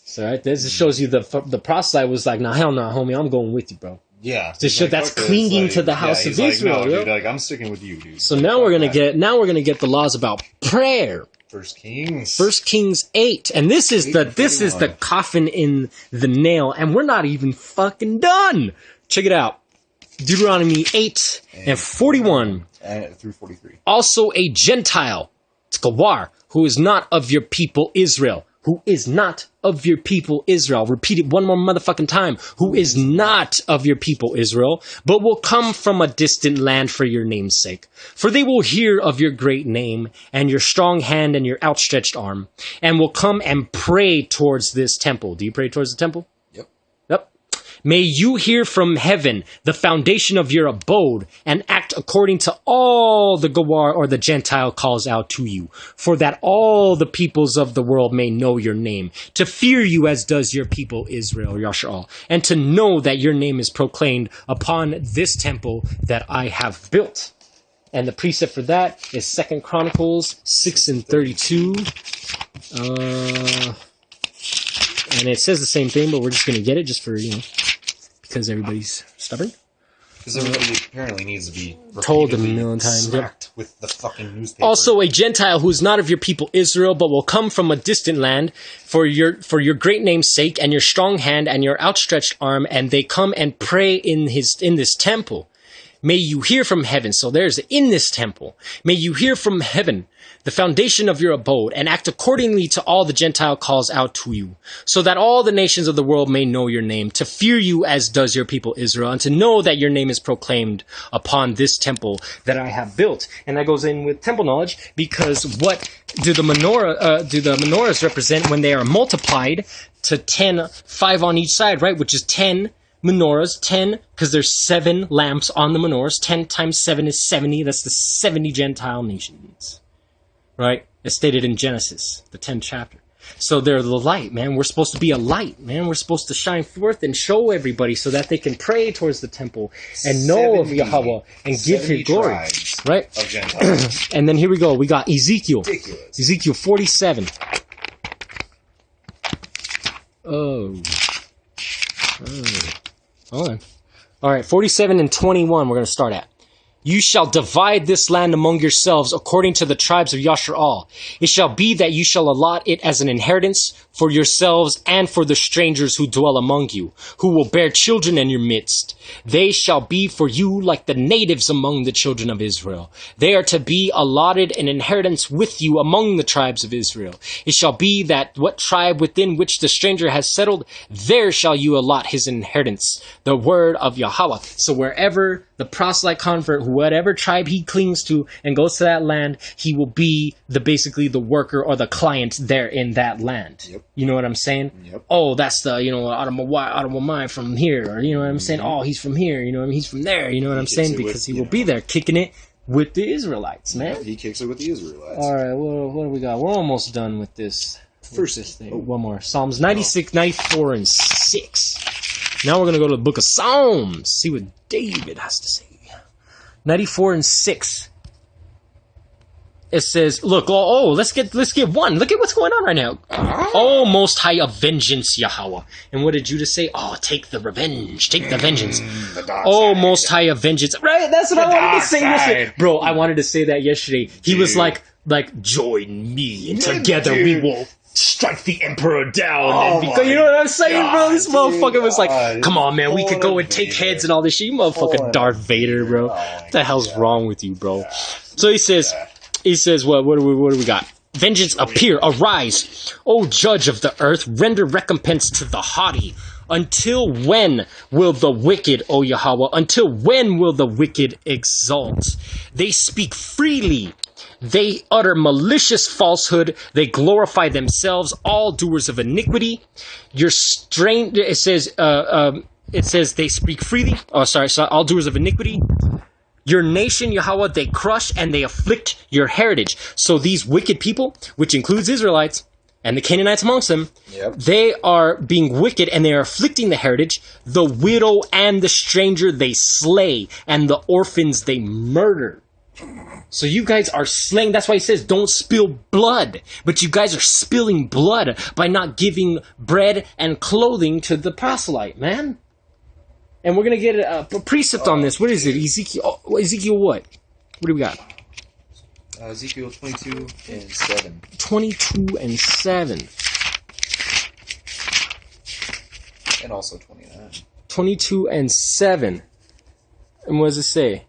S1: So right, this shows you the proselyte was like, nah, hell no, homie, I'm going with you, bro.
S2: Yeah,
S1: to show that's clinging to the house of Israel.
S2: Like, no, dude, like, I'm sticking with you, dude.
S1: So now we're gonna get the laws about prayer.
S2: First Kings
S1: 8, and this is the coffin in the nail, and we're not even fucking done. Check it out, Deuteronomy 8 and 41
S2: through 43.
S1: Also a Gentile, it's Gawar, who is not of your people Israel. Who is not of your people Israel. Repeat it one more motherfucking time. Who is not of your people Israel, but will come from a distant land for your name's sake. For they will hear of your great name and your strong hand and your outstretched arm, and will come and pray towards this temple. Do you pray towards the temple? Yep. May you hear from heaven the foundation of your abode and act according to all the Gawar or the Gentile calls out to you, for that all the peoples of the world may know your name, to fear you as does your people Israel, YaHaWaH, and to know that your name is proclaimed upon this temple that I have built. And the precept for that is 2 Chronicles 6 and 32. And it says the same thing, but we're just going to get it just for, because everybody's stubborn.
S2: Because everybody apparently needs to be
S1: told a million times.
S2: With the fucking newspaper.
S1: Also a Gentile who is not of your people Israel, but will come from a distant land for your great name's sake and your strong hand and your outstretched arm, and they come and pray in this temple. May you hear from heaven. So there's in this temple. May you hear from heaven the foundation of your abode, and act accordingly to all the Gentile calls out to you, so that all the nations of the world may know your name, to fear you as does your people Israel, and to know that your name is proclaimed upon this temple that I have built. And that goes in with temple knowledge, because what do the menorahs represent when they are multiplied to 10, 5 on each side, right? Which is 10 menorahs, 10, because there's 7 lamps on the menorahs. 10 times 7 is 70. That's the 70 Gentile nations. Right? It's stated in Genesis, the 10th chapter. So they're the light, man. We're supposed to be a light, man. We're supposed to shine forth and show everybody so that they can pray towards the temple and know of YaHaWaH and give His glory. Right?
S2: Of Gentiles.
S1: And then here we go. We got Ezekiel.
S2: Ridiculous.
S1: Ezekiel 47. Oh. Hold on. All right, 47 and 21 we're going to start at. You shall divide this land among yourselves according to the tribes of YaHaWaH. It shall be that you shall allot it as an inheritance for yourselves and for the strangers who dwell among you, who will bear children in your midst. They shall be for you like the natives among the children of Israel. They are to be allotted an inheritance with you among the tribes of Israel. It shall be that what tribe within which the stranger has settled, there shall you allot his inheritance. The word of YaHaWaH. So wherever the proselyte convert, whatever tribe he clings to and goes to that land, he will be basically the worker or the client there in that land.
S2: Yep.
S1: You know what I'm saying?
S2: Yep.
S1: Oh, that's the, YaHaWaH from here. Or, you know what I'm saying? Oh, he's from here. You know what I mean? He's from there. You know what I'm saying? Because he will be there kicking it with the Israelites, man.
S2: Yeah, he kicks it with the Israelites.
S1: All right, what do we got? We're almost done with this.
S2: First
S1: thing. Oh. One more. Psalms 96, 94, and 6. Now we're going to go to the book of Psalms. See what David has to say. 94 and 6. It says, look, let's get one. Look at what's going on right now. Oh, most high of vengeance, YaHaWaH. And what did Judah say? Oh, take the revenge. Take the vengeance. Oh, most high of vengeance. Right? That's what I wanted to say yesterday. Bro, I wanted to say that yesterday. He was like, join me and together we will strike the emperor down. You know what I'm saying, bro? This motherfucker was like, come on, man, we could go and take heads and all this shit. You motherfucking Darth Vader, bro. What the hell's wrong with you, bro? So he says, what do we got? Vengeance appear, arise, O judge of the earth, render recompense to the haughty. Until when will the wicked, O YaHaWaH, until when will the wicked exalt? They speak freely. They utter malicious falsehood. They glorify themselves, all doers of iniquity. It says they speak freely. Oh, sorry, all doers of iniquity. Your nation, YaHaWaH, they crush and they afflict your heritage. So these wicked people, which includes Israelites, and the Canaanites amongst them, they are being wicked and they are afflicting the heritage. The widow and the stranger they slay, and the orphans they murder. So you guys are slaying. That's why he says don't spill blood. But you guys are spilling blood by not giving bread and clothing to the proselyte, man. And we're going to get a precept on this. What is it? Ezekiel what? What do we got?
S2: Ezekiel 22 and 7.
S1: 22 and 7.
S2: And also 29.
S1: 22 and 7. And what does it say?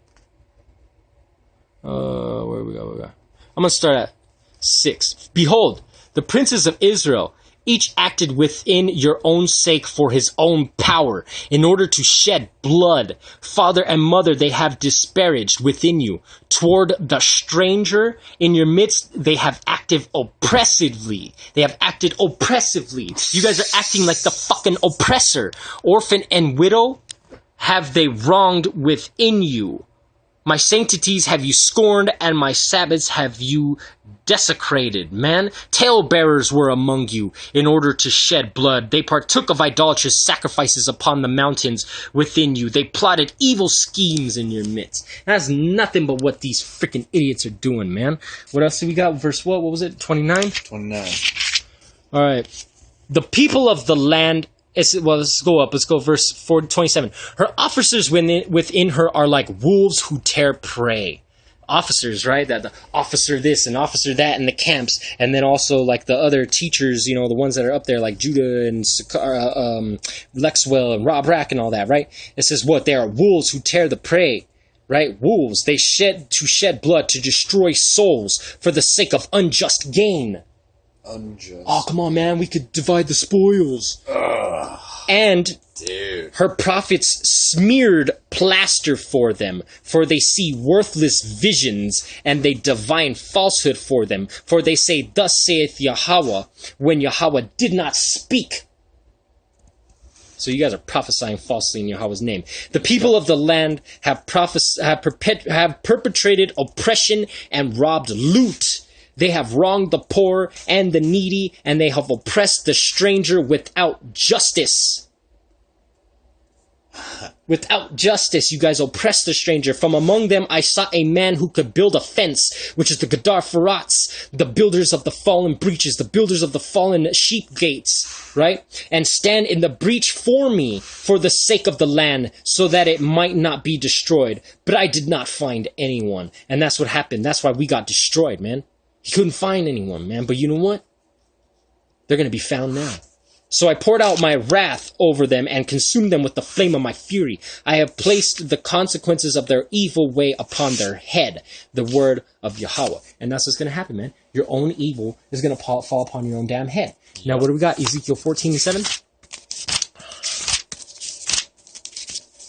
S1: Where we go? I'm going to start at 6. Behold, the princes of Israel, each acted within your own sake for his own power, in order to shed blood. Father and mother they have disparaged within you. Toward the stranger in your midst they have acted oppressively. You guys are acting like the fucking oppressor. Orphan and widow have they wronged within you. My sanctities have you scorned, and my Sabbaths have you desecrated, man. Talebearers were among you in order to shed blood. They partook of idolatrous sacrifices upon the mountains within you. They plotted evil schemes in your midst. That's nothing but what these freaking idiots are doing, man. What else do we got? Verse what? What was it? 29?
S2: 29.
S1: All right. The people of the land... let's go up. Let's go verse 27. Her officers within her are like wolves who tear prey. Officers, right? That the officer this and officer that in the camps, and then also like the other teachers, the ones that are up there like Judah and Lexwell and Rob Rack and all that, right? It says what? They are wolves who tear the prey. Right? Wolves. They shed blood to destroy souls for the sake of unjust gain.
S2: Unjust.
S1: Oh, come on, man. We could divide the spoils.
S2: Ugh.
S1: And
S2: dude,
S1: her prophets smeared plaster for them, for they see worthless visions, and they divine falsehood for them. For they say, thus saith YaHaWaH, when YaHaWaH did not speak. So you guys are prophesying falsely in YaHaWaH's name. The people of the land have perpetrated oppression and robbed loot. They have wronged the poor and the needy, and they have oppressed the stranger without justice. Without justice, you guys oppress the stranger. From among them, I saw a man who could build a fence, which is the Gadar Farats, the builders of the fallen breaches, the builders of the fallen sheep gates, right? And stand in the breach for me, for the sake of the land, so that it might not be destroyed. But I did not find anyone. And that's what happened. That's why we got destroyed, man. He couldn't find anyone, man. But you know what? They're going to be found now. So I poured out my wrath over them and consumed them with the flame of my fury. I have placed the consequences of their evil way upon their head. The word of YaHaWaH. And that's what's going to happen, man. Your own evil is going to fall upon your own damn head. Now, what do we got? Ezekiel 14 and 7.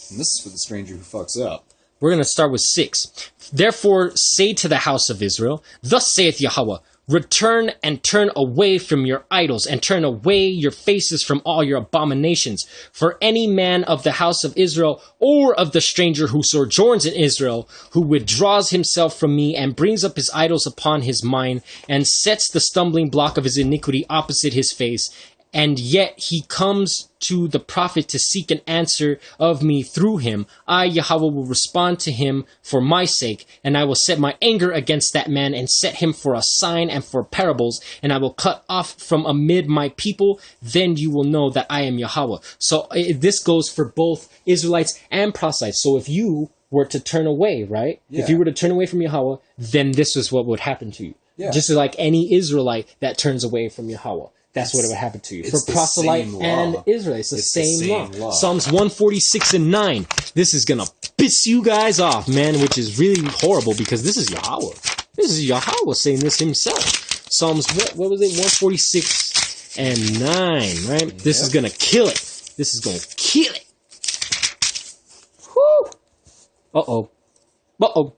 S3: And this is for the stranger who fucks up.
S1: We're going to start with 6. Therefore say to the house of Israel, thus saith YaHaWaH, return and turn away from your idols, and turn away your faces from all your abominations. For any man of the house of Israel, or of the stranger who sojourns in Israel, who withdraws himself from me, and brings up his idols upon his mind, and sets the stumbling block of his iniquity opposite his face, and yet he comes to the prophet to seek an answer of me through him, I, YaHaWaH, will respond to him for my sake, and I will set my anger against that man, and set him for a sign and for parables, and I will cut off from amid my people. Then you will know that I am YaHaWaH. So this goes for both Israelites and proselytes. So if you were to turn away, right? Yeah. If you were to turn away from YaHaWaH, then this is what would happen to you. Yeah. Just like any Israelite that turns away from YaHaWaH. That's what it would happen to you. For proselyte and Israel, it's the same law. Psalms 146 and 9. This is going to piss you guys off, man, which is really horrible because this is YaHaWaH. This is YaHaWaH saying this himself. Psalms, what was it? 146 and 9, right? This is going to kill it. This is gonna kill it. Woo! Uh-oh. Uh-oh.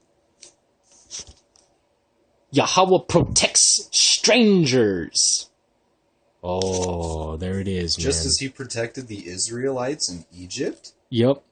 S1: YaHaWaH protects strangers. Oh, there it is, man.
S3: Just as he protected the Israelites in Egypt?
S1: Yep.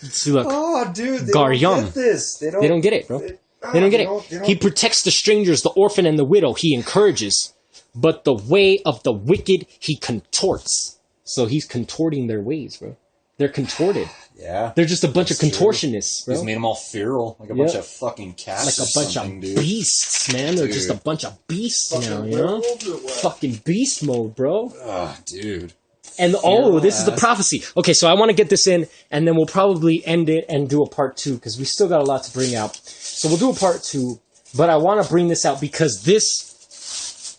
S1: See, look.
S3: Oh, dude, they
S1: Garyam.
S3: don't get this. They
S1: don't get it, bro. They don't get it. He protects the strangers, the orphan, and the widow. He encourages. But the way of the wicked, he contorts. So he's contorting their ways, bro. They're contorted.
S3: Yeah.
S1: They're just a bunch of contortionists, bro.
S3: He's made them all feral. Like a bunch of fucking cats.
S1: Like a bunch of beasts, man. They're just a bunch of beasts now, you know? Fucking beast mode, bro.
S3: Oh, dude.
S1: And this is the prophecy. Okay, so I want to get this in, and then we'll probably end it and do a part 2, because we still got a lot to bring out. So we'll do a part 2, but I want to bring this out because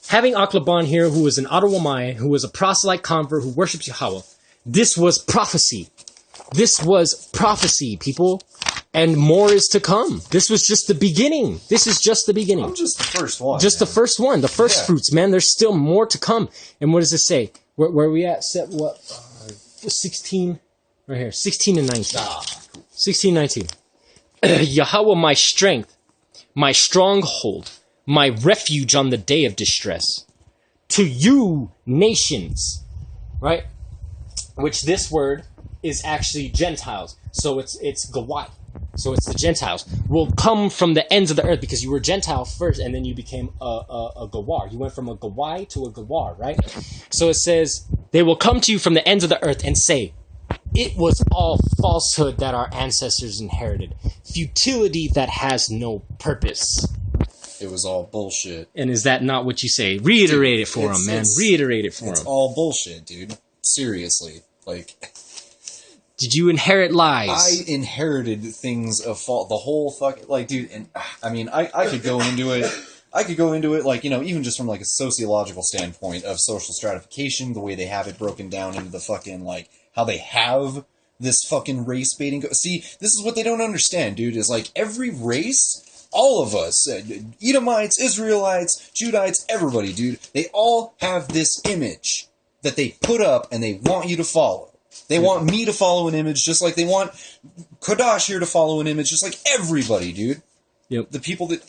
S1: having Aklaban here, who is an Ottawamai, who was a proselyte convert, who worships YaHaWaH, this was prophecy. This was prophecy, people. And more is to come. This was just the beginning. This is just the beginning.
S3: I'm just the first one.
S1: Just the first one. The first fruits, man. There's still more to come. And what does it say? Where are we at? 16? Right here. 16 and 19. 16, 19. YaHaWaH, my strength, my stronghold, my refuge on the day of distress. To you, nations. Right? Which this word is actually Gentiles. So it's Gaway. So it's the Gentiles. Will come from the ends of the earth, because you were Gentile first and then you became a Gawar. You went from a Gaway to a Gawar, right? So it says, they will come to you from the ends of the earth and say, it was all falsehood that our ancestors inherited. Futility that has no purpose.
S3: It was all bullshit.
S1: And is that not what you say? Reiterate it for them, man. Reiterate it for them.
S3: It's all bullshit, dude. Seriously. Like...
S1: Did you inherit lies?
S3: I inherited things of fault. The whole fucking, like, dude, and I mean, I could go into it. I could go into it, like, you know, even just from, like, a sociological standpoint of social stratification, the way they have it broken down into the fucking, like, how they have this fucking race baiting. See, this is what they don't understand, dude, is, like, every race, all of us, Edomites, Israelites, Judites, everybody, dude, they all have this image that they put up and they want you to follow. They want me to follow an image just like they want Kodash here to follow an image, just like everybody, dude.
S1: Yep.
S3: The people that...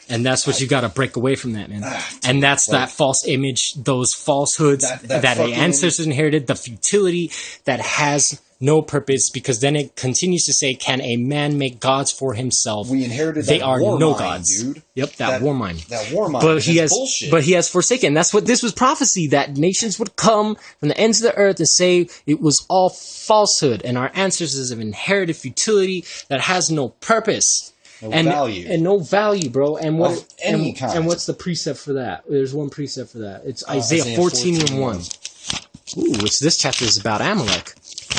S1: And that's what you got to break away from that, man. And that's that false image, those falsehoods that the ancestors inherited, the futility that has no purpose, because then it continues to say, can a man make gods for himself?
S3: We inherited
S1: they
S3: that
S1: are
S3: war
S1: no
S3: mind,
S1: gods.
S3: Dude.
S1: Yep, that war mind.
S3: That war mind.
S1: But he has
S3: bullshit.
S1: But he has forsaken. That's what this was prophecy, that nations would come from the ends of the earth and say it was all falsehood, and our ancestors have inherited futility that has no purpose.
S3: No value.
S1: And no value, bro. And what
S3: any kind.
S1: And what's the precept for that? There's one precept for that. It's Isaiah 14 and 1. Ooh, which this chapter is about Amalek.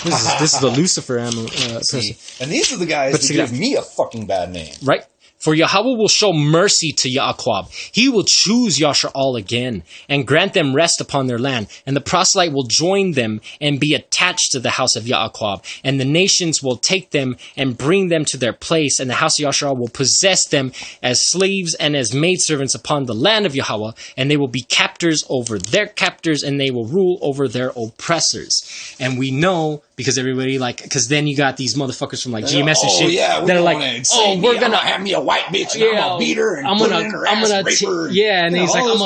S1: This is the Lucifer person.
S3: And these are the guys that give me a fucking bad name.
S1: Right? For YaHaWaH will show mercy to Yaakov. He will choose Yashar'al again and grant them rest upon their land. And the proselyte will join them and be attached to the house of Yaakov. And the nations will take them and bring them to their place. And the house of Yashar'al will possess them as slaves and as maidservants upon the land of YaHaWaH. And they will be captors over their captors, and they will rule over their oppressors. And we know, because everybody, like, because then you got these motherfuckers from like GMS and shit that are like, we're gonna have me a white bitch, and I'm gonna beat her and put her in her ass, rape her. And he's like, I'm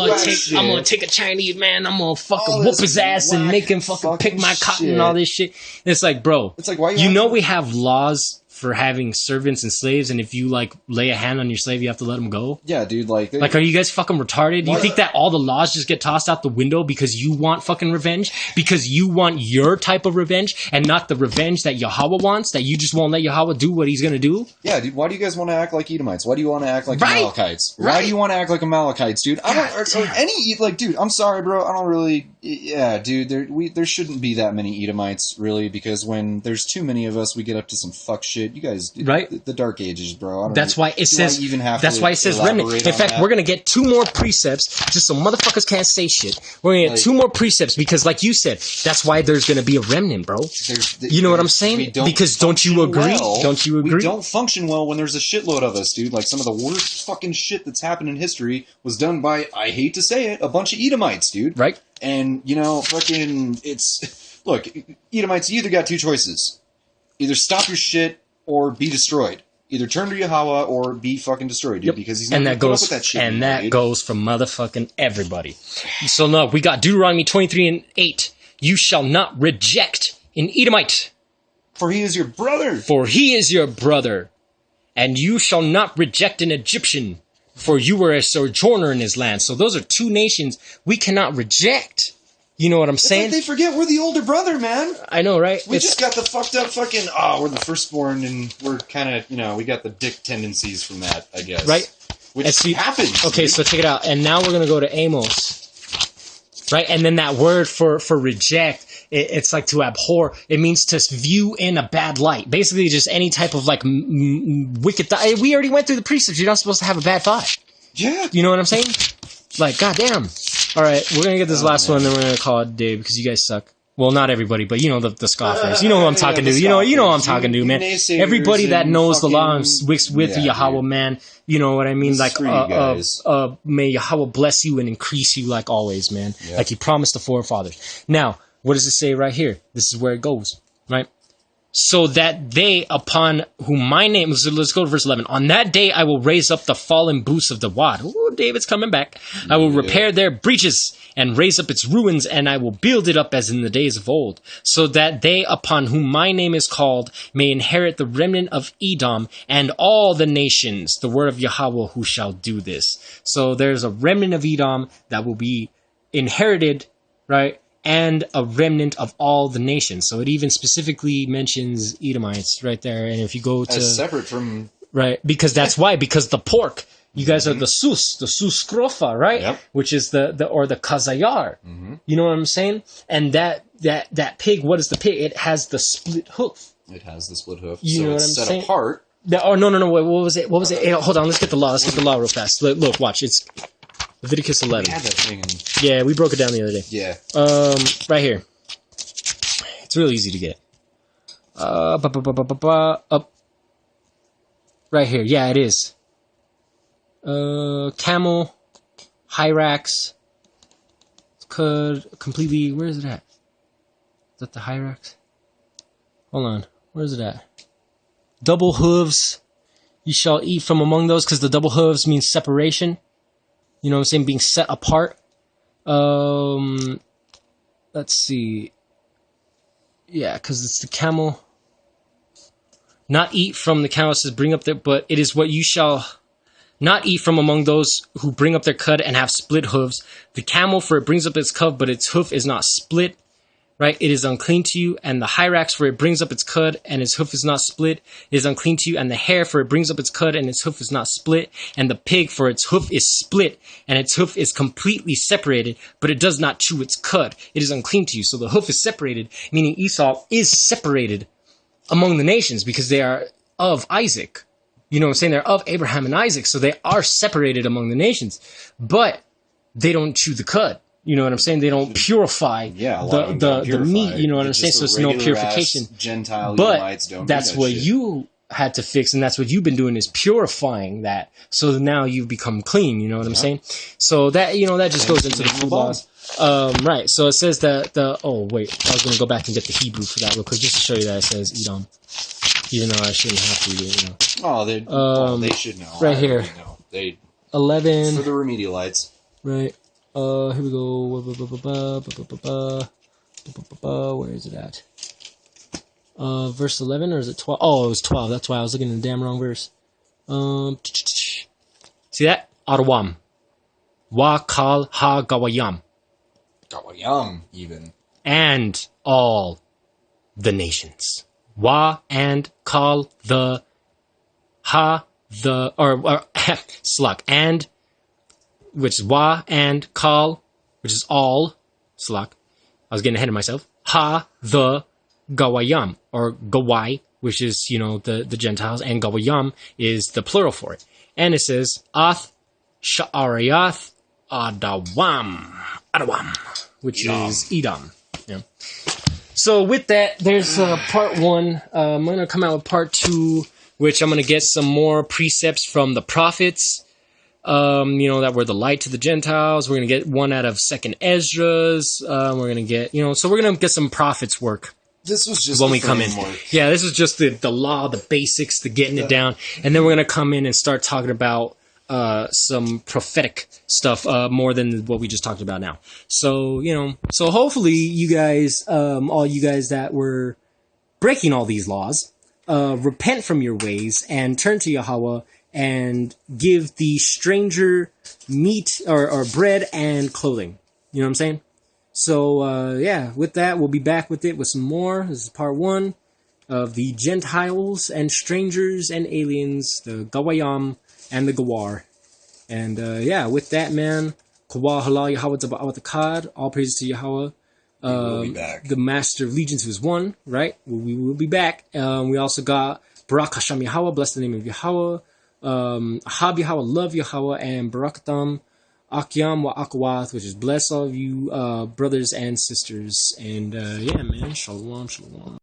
S1: gonna take a Chinese man, I'm gonna fucking whoop his ass and make him fucking pick my cotton and all this shit. And it's like, bro, it's like, why you know we have laws for having servants and slaves, and if you like lay a hand on your slave, you have to let him go. Yeah, dude. Like, are you guys fucking retarded? You think that all the laws just get tossed out the window because you want fucking revenge? Because you want your type of revenge and not the revenge that YaHaWaH wants? That you just won't let YaHaWaH do what he's gonna do? Yeah, dude. Why do you guys want to act like Edomites? Why do you want to act like Amalekites? Why do you want to act like Amalekites, dude? I don't. Or any like, dude. I'm sorry, bro. I don't really. Yeah, dude. There shouldn't be that many Edomites, really, because when there's too many of us, we get up to some fuck shit.
S3: you guys,
S1: right?
S3: The Dark Ages, bro.
S1: That's why it says. That's why it says remnant. In fact, we're gonna get 2 more precepts, just so motherfuckers can't say shit. We're gonna get 2 more precepts because, like you said, that's why there's gonna be a remnant, bro. You know what I'm saying? Because don't you agree? Don't you agree?
S3: We don't function well when there's a shitload of us, dude. Like some of the worst fucking shit that's happened in history was done by, I hate to say it, a bunch of Edomites, dude.
S1: Right.
S3: And fucking, look, Edomites, you either got 2 choices. Either stop your shit or be destroyed. Either turn to YaHaWaH or be fucking destroyed, dude, because he's not going to put up with that shit.
S1: And that goes for motherfucking everybody. So look, we got Deuteronomy 23:8. You shall not reject an Edomite.
S3: For he is your brother.
S1: For he is your brother. And you shall not reject an Egyptian, for you were a sojourner in his land. So those are 2 nations we cannot reject. You know what I'm saying?
S3: It's like they forget we're the older brother, man.
S1: I know, right?
S3: We just got the fucked up fucking, we're the firstborn, and we're kind of, we got the dick tendencies from that, I guess.
S1: Right?
S3: Which happens.
S1: Okay, so check it out. And now we're going to go to Amos. Right? And then that word for reject, it's like to abhor. It means to view in a bad light. Basically, just any type of like wicked thought. We already went through the precepts. You're not supposed to have a bad thought.
S3: Yeah.
S1: You know what I'm saying? Like, goddamn. All right, we're going to get this last one, then we're going to call it a day because you guys suck. Well, not everybody, but the scoffers. You know who I'm talking to. You know who I'm talking to, man. Everybody that knows the law and sticks with YaHaWaH, man. You know what I mean? Like, may YaHaWaH bless you and increase you like always, man. Yeah. Like he promised the forefathers. Now, what does it say right here? This is where it goes, right? So that they, upon whom my name... So let's go to verse 11. On that day, I will raise up the fallen booths of the Wad. Ooh, David's coming back. I will repair their breaches and raise up its ruins, and I will build it up as in the days of old, so that they, upon whom my name is called, may inherit the remnant of Edom and all the nations, the word of YaHaWaH, who shall do this. So there's a remnant of Edom that will be inherited, right? And a remnant of all the nations. So it even specifically mentions Edomites right there. And if you go to...
S3: As separate from...
S1: Right, because that's why. Because the pork, you guys are the sus krofa, right? Yep. Which is the kazayar. Mm-hmm. You know what I'm saying? And that pig, what is the pig? It has the split hoof.
S3: It has the split hoof.
S1: You know what I'm
S3: set
S1: saying?
S3: apart.
S1: No. What was it? Hey, hold on, let's get the law. Let's get the law real fast. Look, watch. It's... Leviticus 11.
S3: We had that thing
S1: yeah, we broke it down the other day.
S3: Yeah.
S1: Right here. It's real easy to get. Up. Right here. Yeah, it is. Camel, hyrax. Could completely. Where is it at? Is that the hyrax? Hold on. Where is it at? Double hooves. You shall eat from among those, because the double hooves means separation. You know what I'm saying? Being set apart. Let's see. Yeah, because it's the camel. Not eat from the camel, says bring up their... But it is what you shall not eat from among those who bring up their cud and have split hooves. The camel, for it brings up its cud, but its hoof is not split. Right? It is unclean to you. And the hyrax, for it brings up its cud and its hoof is not split, is unclean to you. And the hare, for it brings up its cud and its hoof is not split. And the pig, for its hoof is split and its hoof is completely separated, but it does not chew its cud. It is unclean to you. So the hoof is separated, meaning Esau is separated among the nations because they are of Isaac. You know what I'm saying? They're of Abraham and Isaac. So they are separated among the nations, but they don't chew the cud. You know what I'm saying? They don't purify the meat. You know what I'm saying? So it's no purification.
S3: Gentile
S1: but
S3: don't
S1: that's what you had to fix, and that's what you've been doing is purifying that. So now you've become clean. You know what I'm saying? So that that just goes into the food laws. Right. So it says that oh wait, I was gonna go back and get the Hebrew for that real quick just to show you that it says Edom, even though I shouldn't have to.
S3: Oh, they should know.
S1: Right here.
S3: Know. They
S1: 11
S3: for the remedialites.
S1: Right. Here we go. Where is it at? Verse 11, or is it 12? Oh, it was 12. That's why I was looking in the damn wrong verse. See that? Arwam. Wa kal ha gawayam.
S3: Gawayam, even.
S1: And all the nations. Wa and kal the ha the or slug and, which is wa and kal, which is all slug. I was getting ahead of myself. Ha the gawayam or gawai, which is, the Gentiles, and Gawayam is the plural for it. And it says, Ath Sha'ariath Adawam, which is Edom. Yeah. So with that, there's part 1. I'm going to come out with part 2, which I'm going to get some more precepts from the prophets, that were the light to the Gentiles. We're going to get one out of 2nd Esdras. We're going to get, so we're going to get some prophets work.
S3: This was just
S1: when we come in. Yeah, this is just the law, the basics, the getting it down. And then we're going to come in and start talking about some prophetic stuff more than what we just talked about now. So, so hopefully you guys, all you guys that were breaking all these laws, repent from your ways and turn to YaHaWaH and give the stranger meat or bread and clothing. You know what I'm saying? So, with that, we'll be back with it with some more. This is part 1 of the Gentiles and strangers and aliens, the Gawayam and the Gawar. And, with that, man, Kawah Halal YaHaWaH Taba'awat Akkad, all praises to YaHaWaH.
S3: We'll be back.
S1: The Master of Legions, who is one, right? We will be back. We also got Barak Hasham YaHaWaH, bless the name of YaHaWaH. Ahab YaHaWaH, love YaHaWaH, and Barakatam Akyam wa Akawath, which is bless all of you brothers and sisters. And man, shalom, shalom.